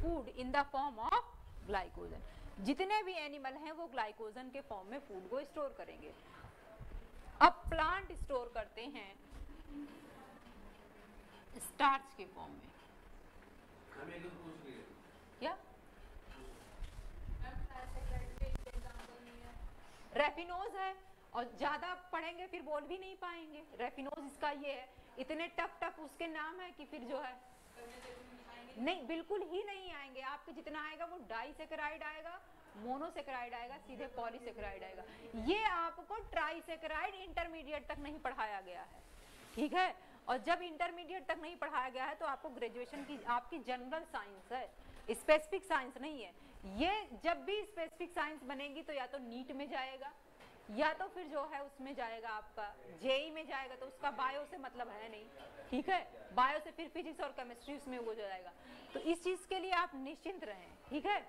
food in the form of glycogen. जितने भी एनिमल हैं वो ग्लाइकोजन के फॉर्म में फूड को स्टोर करेंगे। अब प्लांट स्टोर करते हैं स्टार्च के फॉर्म में। क्या? रेफिनोज है, और ज्यादा पढ़ेंगे फिर बोल भी नहीं पाएंगे। रेफिनोज इसका ये है, इतने टफ उसके नाम है कि फिर जो है नहीं, बिल्कुल ही नहीं आएंगे। आपके जितना आएगा वो डाइसेकेराइड आएगा, मोनोसेकेराइड आएगा, सीधे पॉलीसेकेराइड आएगा। ये आपको ट्राइसेकेराइड इंटरमीडिएट तक नहीं पढ़ाया गया है, ठीक है। और जब इंटरमीडिएट तक नहीं पढ़ाया गया है तो आपको ग्रेजुएशन की आपकी जनरल साइंस है, स्पेसिफिक साइंस नहीं है। ये जब भी स्पेसिफिक साइंस बनेगी तो या तो नीट में जाएगा या तो फिर जो है उसमें जाएगा आपका जेई में जाएगा, तो उसका बायो से मतलब है नहीं, ठीक है। बायो से फिर फिजिक्स और केमिस्ट्री उसमें वो जाएगा। तो इस चीज के लिए आप निश्चिंत रहें, ठीक है,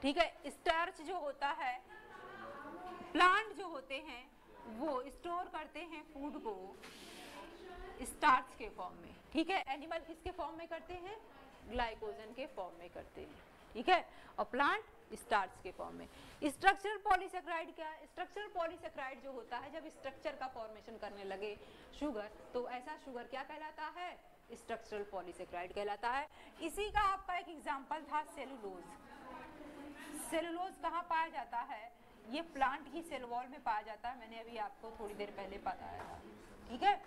ठीक है। स्टार्च जो होता है, प्लांट जो होते हैं वो स्टोर करते हैं फूड को स्टार्च के फॉर्म में, ठीक है। एनिमल किसके फॉर्म में करते हैं? ग्लाइकोजन के फॉर्म में करते हैं, ठीक है। और प्लांट स्टार्च के फॉर्म में। स्ट्रक्चरल पॉलीसेकेराइड क्या है? स्ट्रक्चरल पॉलीसेकेराइड जो होता है जब स्ट्रक्चर का फॉर्मेशन करने लगे शुगर, तो ऐसा शुगर क्या कहलाता है? स्ट्रक्चरल पॉलीसेकेराइड कहलाता है। इसी का आपका एक एग्जांपल था सेलुलोज। सेलुलोज कहाँ पाया जाता है? ये प्लांट की सेल वॉल में पाया जाता है। मैंने अभी आपको थोड़ी देर पहले बताया था, ठीक है।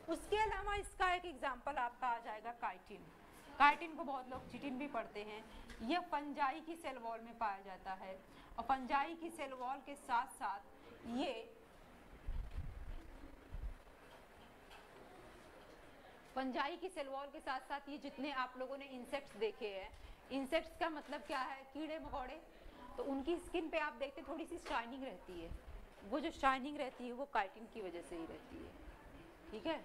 उसके अलावा इसका एक एग्जांपल आपका आ जाएगा काइटिन। काइटिन को बहुत लोग चिटिन भी पढ़ते हैं। ये फंजाई की सेल वॉल में पाया जाता है, और फंजाई की सेल वॉल के साथ साथ ये फंजाई की सेल वॉल के साथ साथ ये जितने आप लोगों ने इंसेक्ट्स देखे हैं, इंसेक्ट्स का मतलब क्या है? कीड़े मकोड़े। तो उनकी स्किन पे आप देखते थोड़ी सी शाइनिंग रहती है। वो जो शाइनिंग रहती है वो काइटिन की वजह से ही रहती है, ठीक है।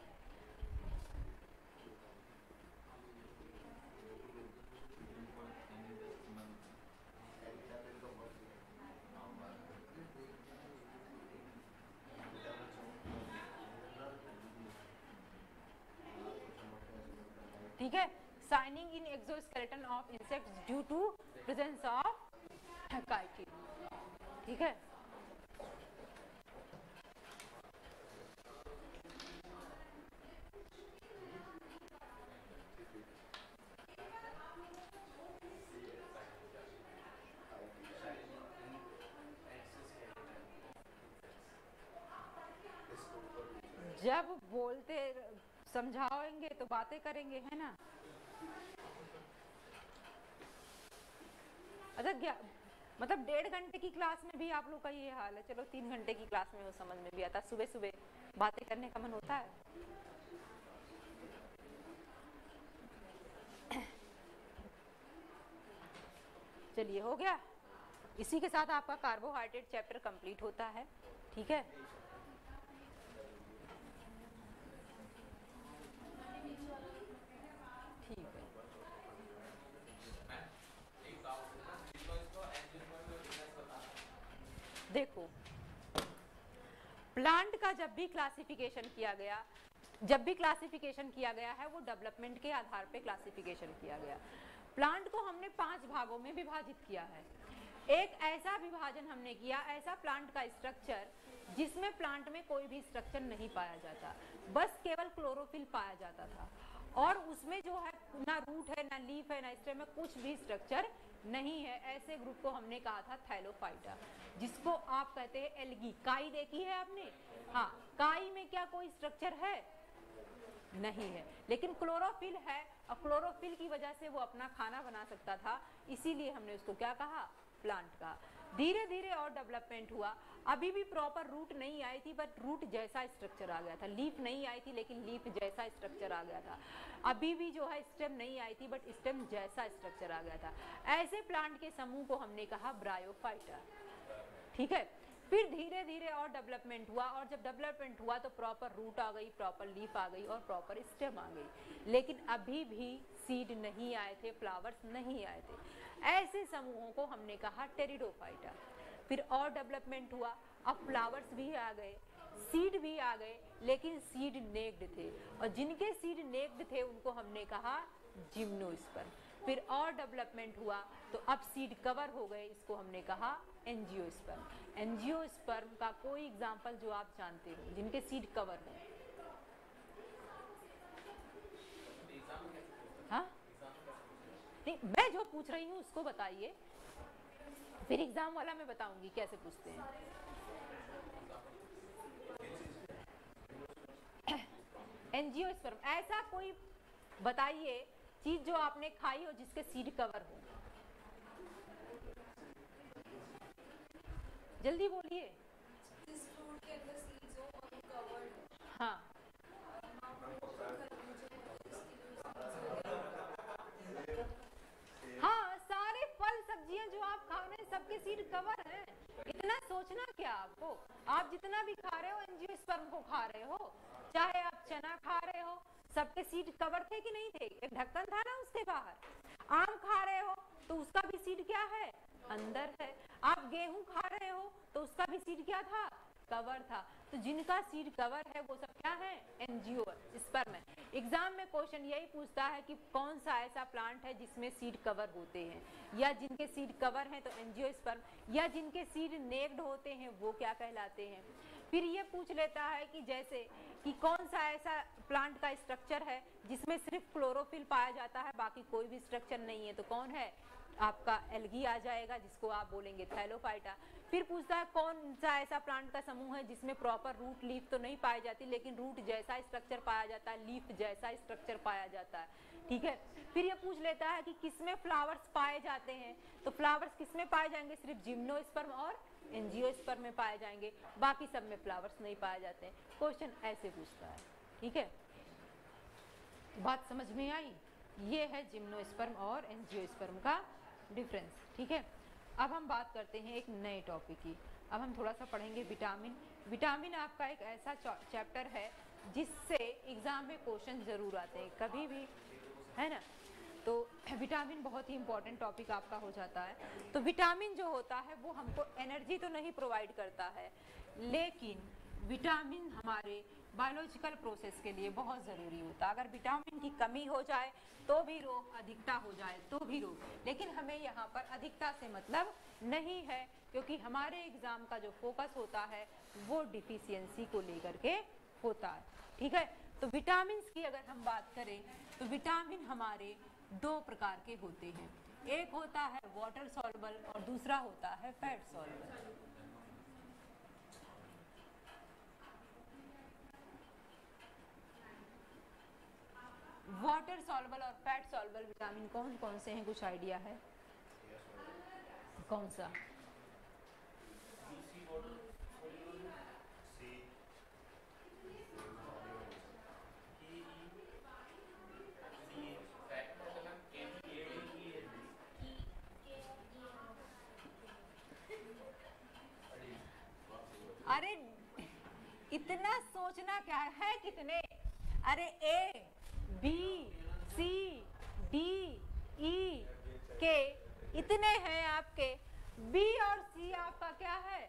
ठीक है, shining in exoskeleton of insects due to presence of chitin, ठीक है। जब बोलते समझाएंगे तो बातें करेंगे, है ना। अच्छा, मतलब 1.5 घंटे की क्लास में भी आप लोग का ये हाल है। चलो 3 घंटे की क्लास में वो समझ में भी आता। सुबह सुबह बातें करने का मन होता है। चलिए हो गया। इसी के साथ आपका कार्बोहाइड्रेट चैप्टर कंप्लीट होता है। ठीक है, ठीक है। देखो, प्लांट का जब भी क्लासिफिकेशन किया गया है वो डेवलपमेंट के आधार पे क्लासिफिकेशन किया गया। प्लांट को हमने 5 भागों में विभाजित किया है। एक ऐसा विभाजन हमने किया, ऐसा प्लांट का स्ट्रक्चर जिसमें प्लांट में कोई भी स्ट्रक्चर नहीं पाया जाता, बस केवल क्लोरोफिल पाया जाता था, और उसमें जो है ना रूट है, ना लीफ है, ना स्टेम है, कुछ भी स्ट्रक्चर नहीं है। ऐसे ग्रुप को हमने कहा था थैलोफाइटा, जिसको आप कहते हैं एल्गी। काई देखी है आपने? हाँ, काई में क्या कोई स्ट्रक्चर है? नहीं है, लेकिन क्लोरोफिल है, और क्लोरोफिल की वजह से वो अपना खाना बना सकता था, इसीलिए हमने उसको क्या कहा? प्लांट का। धीरे धीरे और डेवलपमेंट हुआ। अभी भी प्रॉपर रूट नहीं आई थी, बट रूट जैसा स्ट्रक्चर आ गया था। लीफ नहीं आई थी, लेकिन लीफ जैसा स्ट्रक्चर आ गया था। अभी भी जो है स्टेम नहीं आई थी, बट स्टेम जैसा स्ट्रक्चर आ गया था। ऐसे प्लांट के समूह को हमने कहा ब्रायोफाइटा। ठीक है, फिर धीरे धीरे और डेवलपमेंट हुआ, और जब डेवलपमेंट हुआ तो प्रॉपर रूट आ गई, प्रॉपर लीफ आ गई, और प्रॉपर स्टेम आ गई। लेकिन अभी भी सीड नहीं आए थे, फ्लावर्स नहीं आए थे। ऐसे समूहों को हमने कहा टेरिडोफाइटा। फिर और डेवलपमेंट हुआ, अब फ्लावर्स भी आ गए, सीड भी आ गए, लेकिन सीड नेक्ड थे, और जिनके सीड नेक्ड थे उनको हमने कहा जिम्नोस्पर्म। फिर और डेवलपमेंट हुआ तो अब सीड कवर हो गए, इसको हमने कहा एंजियोस्पर्म। एंजियोस्पर्म का कोई एग्जांपल जो आप जानते हो जिनके सीड कवर हो? हाँ, नहीं, मैं जो पूछ रही हूँ उसको बताइए, फिर एग्जाम वाला मैं बताऊंगी कैसे पूछते हैं। एंजियोस्पर्म, ऐसा कोई बताइए चीज जो आपने खाई हो जिसके सीड कवर हो, जल्दी बोलिए। हाँ, हाँ, सारे फल सब्जियां जो आप खा रहे हैं सबके सीड कवर हैं। इतना सोचना क्या आपको, आप जितना भी खा रहे हो एंजियोस्पर्म को खा रहे हो, चाहे आप चना खा रहे हो, सबके सीड कवर थे कि नहीं थे? एक ढक्कन था ना उसके बाहर। आम खा रहे हो तो उसका भी सीड क्या है? अंदर है। आप गेहूं खा रहे हो तो उसका भी सीड क्या था? कवर था। तो जिनका सीड कवर है वो सब क्या है? एंजियोस्पर्म है। एग्जाम में क्वेश्चन यही पूछता है कि कौन सा ऐसा प्लांट है जिसमें सीड कवर होते हैं, या जिनके सीड कवर हैं तो एंजियोस्पर्म, या जिनके सीड नेक्ड होते हैं वो क्या कहलाते हैं। फिर ये पूछ लेता है कि जैसे कि कौन सा ऐसा प्लांट का स्ट्रक्चर है जिसमें सिर्फ क्लोरोफिल पाया जाता है, बाकी कोई भी स्ट्रक्चर नहीं है, तो कौन है? आपका एल्गी आ जाएगा, जिसको आप बोलेंगे थैलोफाइटा। फिर पूछता है कौन सा ऐसा प्लांट का समूह है जिसमें प्रॉपर रूट लीफ तो नहीं पाई जाती, लेकिन रूट जैसा स्ट्रक्चर पाया जाता है, लीफ जैसा स्ट्रक्चर पाया जाता है। ठीक है, फिर ये पूछ लेता है कि किसमें फ्लावर्स पाए जाते हैं, तो फ्लावर्स किसमें पाए जाएंगे? सिर्फ जिम्नोस्पर्म और एंजियोस्पर्म में पाए जाएंगे, बाकी सब में फ्लावर्स नहीं पाए जाते हैं। क्वेश्चन ऐसे पूछता है। ठीक है, बात समझ में आई? ये है जिम्नोस्पर्म और एंजियोस्पर्म का डिफरेंस। ठीक है, अब हम बात करते हैं एक नए टॉपिक की। अब हम थोड़ा सा पढ़ेंगे विटामिन। विटामिन आपका एक ऐसा चैप्टर है जिससे एग्जाम में क्वेश्चन जरूर आते हैं कभी भी, है ना। तो विटामिन बहुत ही इंपॉर्टेंट टॉपिक आपका हो जाता है। तो विटामिन जो होता है वो हमको एनर्जी तो नहीं प्रोवाइड करता है, लेकिन विटामिन हमारे बायोलॉजिकल प्रोसेस के लिए बहुत ज़रूरी होता है। अगर विटामिन की कमी हो जाए तो भी रोग, अधिकता हो जाए तो भी रोग, लेकिन हमें यहाँ पर अधिकता से मतलब नहीं है, क्योंकि हमारे एग्जाम का जो फोकस होता है वो डिफिशियंसी को लेकर के होता है। ठीक है, तो विटामिन की अगर हम बात करें तो विटामिन हमारे 2 प्रकार के होते हैं। एक होता है वाटर सॉल्युबल और दूसरा होता है फैट सॉल्युबल। वाटर सॉल्युबल और फैट सॉल्युबल विटामिन कौन कौन से हैं, कुछ आइडिया है? कौन सा? अरे इतना सोचना क्या है कितने, अरे A B C D E के इतने हैं आपके, बी और सी आपका क्या है,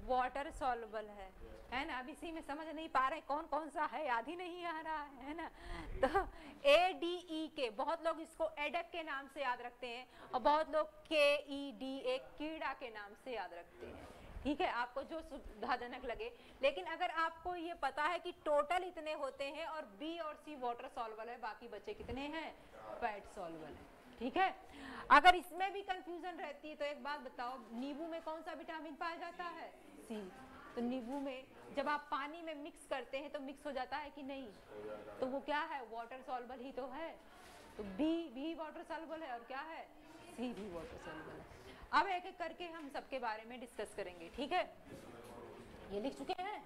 वाटर सॉल्युबल है ना। अब इसी में समझ नहीं पा रहे कौन कौन सा है, याद ही नहीं आ रहा है ना। तो ए डी ई के, बहुत लोग इसको एडक के नाम से याद रखते हैं और बहुत लोग के ई डी एक कीड़ा के नाम से याद रखते हैं, ठीक है, आपको जो सुविधाजनक लगे। लेकिन अगर आपको ये पता है कि टोटल इतने होते हैं और बी और सी वाटर सॉल्युबल है, बाकी बचे कितने हैं, फैट सॉल्युबल है, ठीक है। अगर इसमें भी कंफ्यूजन रहती है तो एक बात बताओ, नींबू में कौन सा विटामिन पाया जाता है, सी। तो नींबू में जब आप पानी में मिक्स करते हैं तो मिक्स हो जाता है कि नहीं, तो वो क्या है, वाटर सॉल्युबल ही तो है। तो बी भी वाटर सॉल्युबल है और क्या है, सी भी वाटर सॉल्युबल है। अब एक एक करके हम सबके बारे में डिस्कस करेंगे, ठीक है। ये लिख चुके हैं,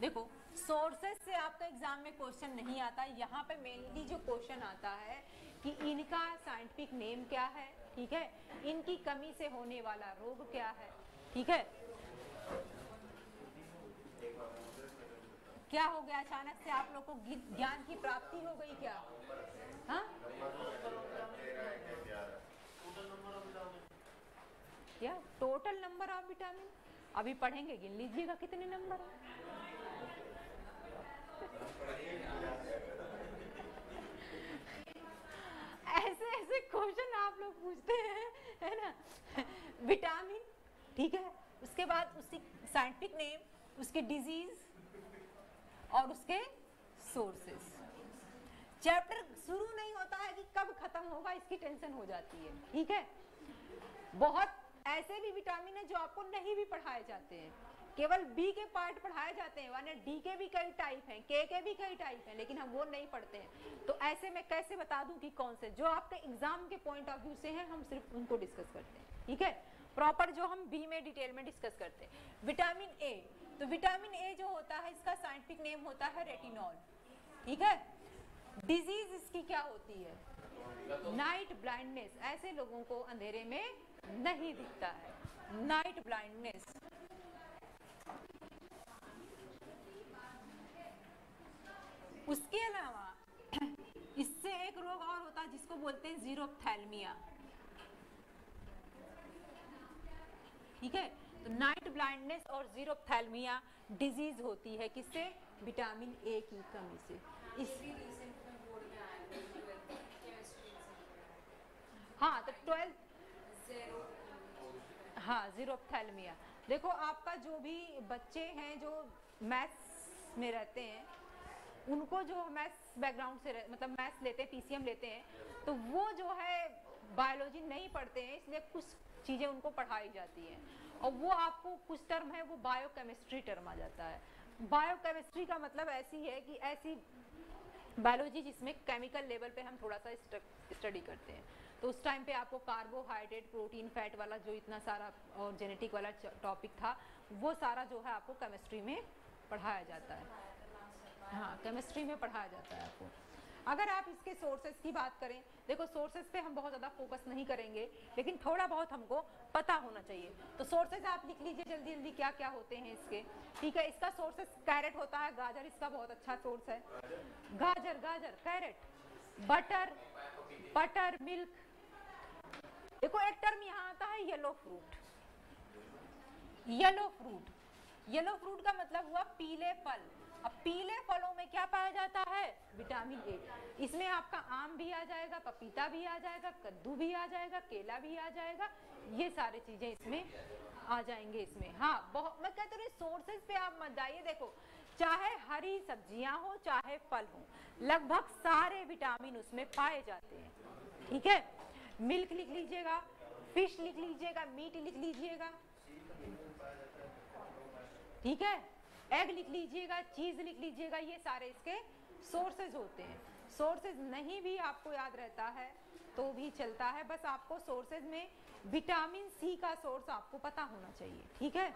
देखो सोर्सेस से आपका एग्जाम में क्वेश्चन नहीं आता, यहाँ पे मेनली जो क्वेश्चन आता है कि इनका साइंटिफिक नेम क्या है, ठीक है, इनकी कमी से होने वाला रोग क्या है, ठीक है। क्या हो गया, अचानक से आप लोग को ज्ञान की प्राप्ति हो गई क्या, हाँ? क्या टोटल नंबर ऑफ विटामिन, अभी पढ़ेंगे, गिन लीजिएगा कितने नंबर है। ऐसे ऐसे क्वेश्चन आप लोग पूछते हैं, है ना। विटामिन, ठीक है, उसके बाद उसकी साइंटिफिक नेम, उसके डिजीज और उसके सोर्सेस। चैप्टर शुरू नहीं होता है कि कब खत्म होगा, इसकी टेंशन हो जाती है, ठीक है। बहुत ऐसे भी विटामिन है जो आपको नहीं भी पढ़ाए जाते हैं, केवल बी के पार्ट पढ़ाए जाते हैं, वरना डी के भी कई टाइप हैं, के भी कई टाइप हैं, लेकिन हम वो नहीं पढ़ते हैं। तो ऐसे में कैसे बता दूं कि कौन से जो आपके एग्जाम के पॉइंट ऑफ व्यू से हैं, हम सिर्फ उनको डिस्कस करते हैं, ठीक है। प्रॉपर जो हम बी में डिटेल में डिस्कस करते हैं। विटामिन ए, तो विटामिन ए जो होता है इसका साइंटिफिक नेम होता है रेटिनॉल, ठीक है। डिजीज इसकी क्या होती है, नाइट ब्लाइंडनेस, ऐसे लोगों को अंधेरे में नहीं दिखता है, नाइट ब्लाइंडनेस। उसके अलावा इससे एक रोग और होता है जिसको बोलते हैं जीरोप्थैल्मिया, ठीक है। तो नाइट ब्लाइंडनेस और जीरोप्थैल्मिया डिजीज होती है किससे, विटामिन ए की कमी से। इस हाँ, तो 12 हाँ, जीरोप्थैल्मिया। देखो आपका जो भी बच्चे हैं जो मैथ्स में रहते हैं, उनको जो मैथ्स बैकग्राउंड से मतलब मैथ्स लेते हैं, पीसीएम लेते हैं, तो वो जो है बायोलॉजी नहीं पढ़ते हैं, इसलिए कुछ चीज़ें उनको पढ़ाई जाती हैं और वो आपको कुछ टर्म है वो बायोकेमिस्ट्री टर्म आ जाता है। बायोकेमिस्ट्री का मतलब ऐसी है कि ऐसी बायोलॉजी जिसमें केमिकल लेवल पे हम थोड़ा सा स्टडी करते हैं। तो उस टाइम पे आपको कार्बोहाइड्रेट, प्रोटीन, फैट वाला जो इतना सारा और जेनेटिक वाला टॉपिक था, वो सारा जो है आपको केमिस्ट्री में पढ़ाया जाता है। हाँ, केमिस्ट्री में पढ़ाया जाता है आपको। अगर आप इसके सोर्सेज की बात करें, देखो सोर्सेज पे हम बहुत ज़्यादा फोकस नहीं करेंगे, लेकिन थोड़ा बहुत हमको पता होना चाहिए। तो सोर्सेज आप लिख लीजिए जल्दी जल्दी क्या क्या होते हैं इसके, ठीक है। इसका सोर्सेज कैरेट होता है, गाजर इसका बहुत अच्छा सोर्स है, गाजर, गाजर, कैरेट, बटर, बटर, मिल्क। देखो एक टर्म यहाँ आता है yellow fruit, yellow fruit, yellow fruit का मतलब हुआ पीले फल। अब पीले फलों में क्या पाया जाता है, विटामिन ए। इसमें आपका आम भी आ जाएगा, पपीता भी आ जाएगा, कद्दू भी आ जाएगा, केला भी आ जाएगा, ये सारी चीजें इसमें आ जाएंगे इसमें। हाँ, बहुत मैं कहती हूँ सोर्सेज पे आप मत जाइए, देखो चाहे हरी सब्जियां हो चाहे फल हो, लगभग सारे विटामिन उसमें पाए जाते हैं, ठीक है। मिल्क लिख लीजिएगा, फिश लिख लीजिएगा, मीट लिख लीजिएगा, ठीक है, एग लिख लीजिएगा, चीज लिख लीजिएगा, ये सारे इसके सोर्सेज होते हैं। सोर्सेज नहीं भी आपको याद रहता है तो भी चलता है, बस आपको सोर्सेज में विटामिन सी का सोर्स आपको पता होना चाहिए, ठीक है।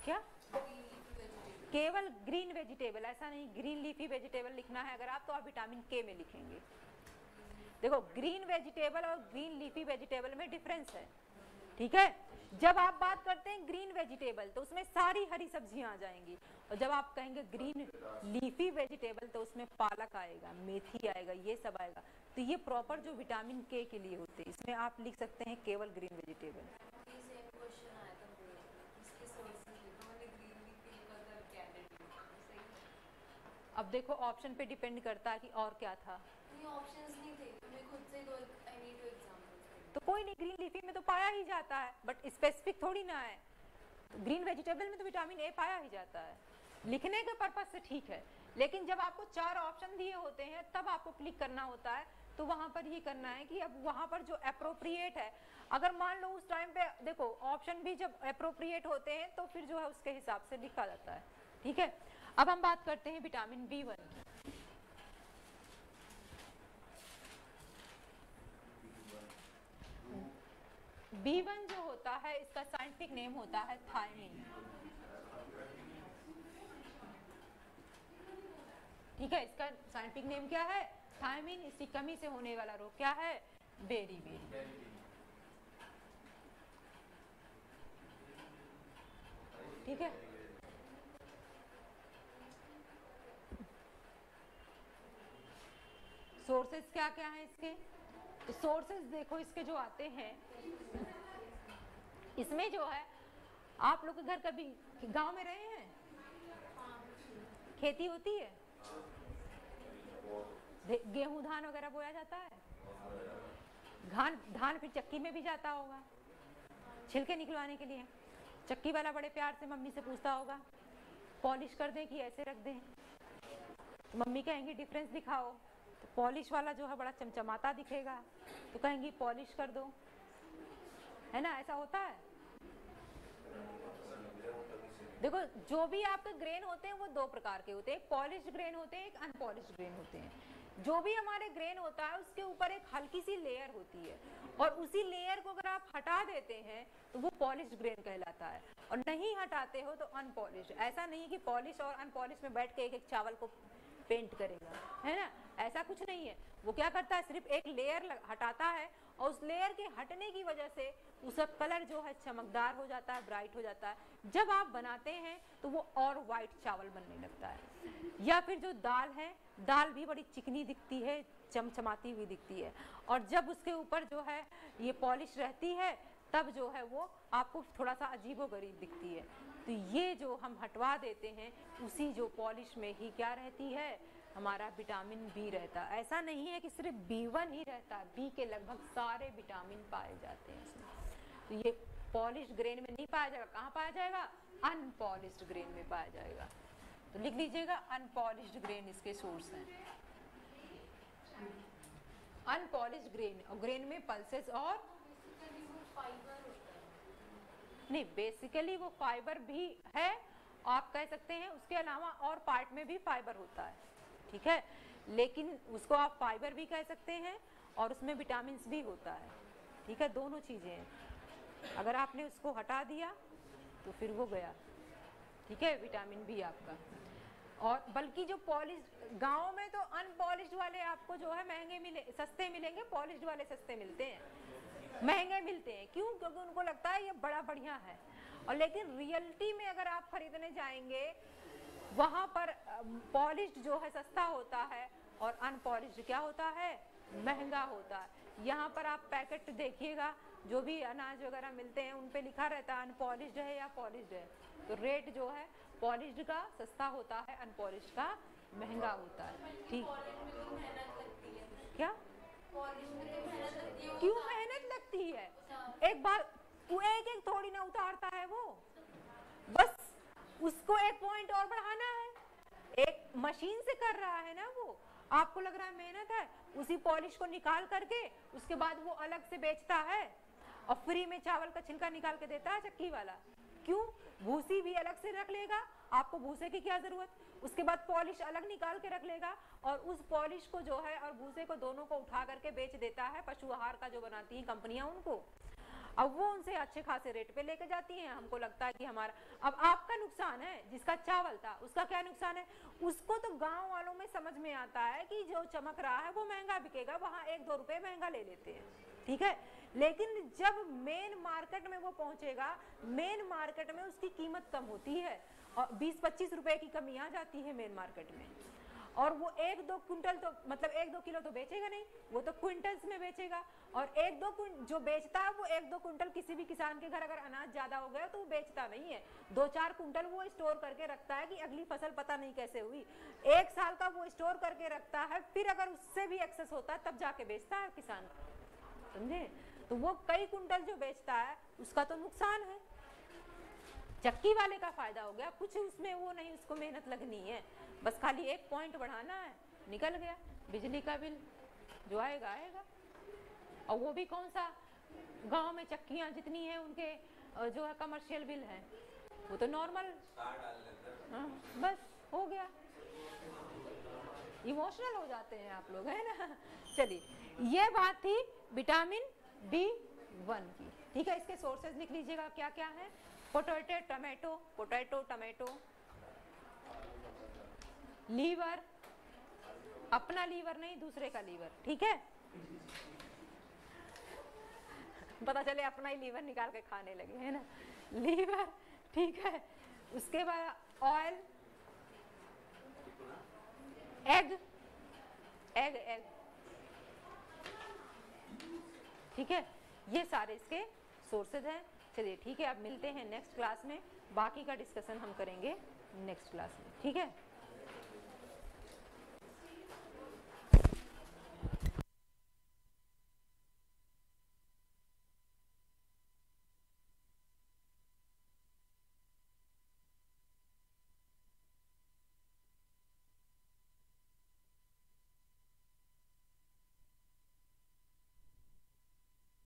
क्या केवल ग्रीन वेजिटेबल, ऐसा नहीं, ग्रीन लीफी वेजिटेबल लिखना है अगर आप, तो आप विटामिन के में लिखेंगे। देखो ग्रीन वेजिटेबल और ग्रीन लीफी वेजिटेबल में डिफरेंस है, ठीक है। जब आप बात करते हैं ग्रीन वेजिटेबल तो उसमें सारी हरी सब्जियां आ जाएंगी, और जब आप कहेंगे ग्रीन लीफी वेजिटेबल तो उसमें पालक आएगा, मेथी आएगा, ये सब आएगा। तो ये प्रॉपर जो विटामिन के लिए होते हैं, इसमें आप लिख सकते हैं केवल ग्रीन वेजिटेबल। अब देखो ऑप्शन पे डिपेंड करता है कि और क्या था। ऑप्शंस नहीं थे तो मैं खुद से दो आई नीड एग्जांपल्स। तो कोई नहीं, ग्रीन लीफी में तो पाया ही जाता है, बट स्पेसिफिक थोड़ी ना है। तो ग्रीन वेजिटेबल में तो विटामिन ए पाया ही जाता है, लिखने के पर्पज से ठीक है। लेकिन जब आपको 4 ऑप्शन दिए होते हैं तब आपको क्लिक करना होता है, तो वहां पर ये करना है कि अब वहां पर जो अप्रोप्रिएट है, अगर मान लो उस टाइम पे देखो ऑप्शन भी जब अप्रोप्रिएट होते हैं तो फिर जो है उसके हिसाब से लिखा जाता है, ठीक है। अब हम बात करते हैं विटामिन B1 की। B1 जो होता है इसका साइंटिफिक नेम होता है थायमिन, ठीक है। इसका साइंटिफिक नेम क्या है? थायमिन। इसकी कमी से होने वाला रोग क्या है? बेरी-बेरी, ठीक है। सोर्सेज क्या क्या है इसके? तो सोर्सेज देखो इसके जो आते हैं, इसमें जो है आप लोग के घर कभी गांव में रहे हैं? खेती होती है, गेहूं धान वगैरह बोया जाता है, धान फिर चक्की में भी जाता होगा छिलके निकलवाने के लिए। चक्की वाला बड़े प्यार से मम्मी से पूछता होगा पॉलिश कर दें कि ऐसे रख दें, तो मम्मी कहेंगी डिफरेंस दिखाओ। तो पॉलिश वाला जो है बड़ा चमचमाता दिखेगा, तो कहेंगी पॉलिश कर दो, है ना, ऐसा होता है। देखो जो भी आपके ग्रेन होते हैं वो 2 प्रकार के होते हैं, एक पॉलिश्ड ग्रेन होते हैं, एक अनपॉलिश्ड ग्रेन होते हैं। जो भी हमारे ग्रेन होता है उसके ऊपर एक हल्की सी लेयर होती है, और उसी लेयर को अगर आप हटा देते हैं तो वो पॉलिश्ड ग्रेन कहलाता है, और नहीं हटाते हो तो अनपॉलिश्ड। ऐसा नहीं कि पॉलिश और अनपॉलिश में बैठ के एक एक चावल को पेंट करेगा, है ना, ऐसा कुछ नहीं है। वो क्या करता है, सिर्फ एक लेयर हटाता है, और उस लेयर के हटने की वजह से उसका कलर जो है चमकदार हो जाता है, ब्राइट हो जाता है। जब आप बनाते हैं तो वो और वाइट चावल बनने लगता है। या फिर जो दाल है, दाल भी बड़ी चिकनी दिखती है, चमचमाती हुई दिखती है, और जब उसके ऊपर जो है ये पॉलिश रहती है तब जो है वो आपको थोड़ा सा अजीबोगरीब दिखती है। तो ये जो हम हटवा देते हैं उसी जो पॉलिश में ही क्या रहती है, हमारा विटामिन बी रहता है। ऐसा नहीं है कि सिर्फ B1 ही रहता है, बी के लगभग सारे विटामिन पाए जाते हैं इसमें। तो ये पॉलिश्ड ग्रेन में नहीं पाया जाएगा, कहाँ पाया जाएगा? अनपॉलिश्ड ग्रेन में पाया जाएगा। तो लिख लीजिएगा अनपॉलिश्ड ग्रेन इसके सोर्स हैं। अनपॉलिश्ड ग्रेन, और ग्रेन में पल्सेस और नहीं, बेसिकली वो फाइबर भी है, आप कह सकते हैं उसके अलावा और पार्ट में भी फाइबर होता है, ठीक है। लेकिन उसको आप फाइबर भी कह सकते हैं और उसमें विटामिन भी होता है, ठीक है, दोनों चीजें हैं। अगर आपने उसको हटा दिया तो फिर वो गया, ठीक है, विटामिन बी आपका। और बल्कि जो पॉलिश, गाँव में तो अनपॉलिश्ड वाले आपको जो है महंगे मिले, सस्ते मिलेंगे, पॉलिश्ड वाले सस्ते मिलते हैं, महंगे मिलते हैं। क्यों? क्योंकि उनको लगता है ये बड़ा बढ़िया है। और लेकिन रियलिटी में अगर आप खरीदने जाएंगे वहां पर पॉलिश्ड जो है सस्ता होता है और अनपॉलिश्ड क्या होता है, महंगा होता है। यहाँ पर आप पैकेट देखिएगा, जो भी अनाज वगैरह मिलते हैं उन पे लिखा रहता है अनपॉलिश्ड है या पॉलिश्ड है। तो रेट जो है पॉलिश्ड का सस्ता होता है, अनपॉलिश्ड का महंगा होता है, ठीक। क्या? क्यों मेहनत लगती है? एक बार एक एक थोड़ी ना उतारता है वो, बस उसको एक पॉइंट और बढ़ाना है, एक मशीन से कर रहा है ना वो। आपको लग रहा है मेहनत है, उसी पॉलिश को निकाल करके उसके बाद वो अलग से बेचता है और फ्री में चावल का छिलका निकाल के देता है चक्की वाला। क्यों? भूसी भी अलग से रख लेगा, आपको भूसे की क्या जरूरत, उसके बाद पॉलिश अलग निकाल के रख लेगा और उस पॉलिश को जो है और भूसे को दोनों को उठा करके बेच देता है पशु आहार का जो बनाती हैं कंपनियां उनको। अब वो उनसे अच्छे खासे रेट पे लेके जाती हैं, हमको लगता है कि हमारा, अब आपका नुकसान है, जिसका चावल था उसका क्या नुकसान है, उसको तो गांव वालों में समझ में आता है कि जो चमक रहा है वो महंगा बिकेगा, वहां 1-2 रुपए महंगा ले लेते हैं, ठीक है। लेकिन जब मेन मार्केट में वो पहुंचेगा, मेन मार्केट में उसकी कीमत कम होती है और 20-25 रुपए की कमी आ जाती है मेन मार्केट में। और वो 1-2 क्विंटल तो मतलब 1-2 किलो तो बेचेगा नहीं, वो तो क्विंटल्स में बेचेगा। और 1-2 जो बेचता है वो 1-2 क्विंटल, किसी भी किसान के घर अगर अनाज ज्यादा हो गया तो वो बेचता नहीं है, 2-4 क्विंटल वो स्टोर करके रखता है कि अगली फसल पता नहीं कैसे हुई, 1 साल का वो स्टोर करके रखता है, फिर अगर उससे भी एक्सेस होता है तब जाके बेचता है किसान, समझे। तो वो कई क्विंटल जो बेचता है उसका तो नुकसान है, चक्की वाले का फायदा हो गया, कुछ उसमें वो नहीं, उसको मेहनत लगनी है, बस खाली 1 पॉइंट बढ़ाना है, निकल गया, बिजली का बिल जो आएगा आएगा। और वो भी कौन सा, गांव में चक्कियां जितनी हैं उनके जो है कमर्शियल बिल है, वो तो नॉर्मल, बस हो गया। इमोशनल हो जाते हैं आप लोग, है ना। चलिए ये बात थी विटामिन B1 की, ठीक है। इसके सोर्सेज लिख लीजिएगा क्या क्या है। Potato tomato, potato tomato, liver, अपना लीवर नहीं दूसरे का लीवर, ठीक है, पता चले अपना ही लीवर निकाल के खाने लगे, है ना, लीवर, ठीक है। उसके बाद ऑयल, एग, एग एग, ठीक है, ये सारे इसके सोर्सेज हैं। चलिए ठीक है, अब मिलते हैं नेक्स्ट क्लास में, बाकी का डिस्कशन हम करेंगे नेक्स्ट क्लास में, ठीक है।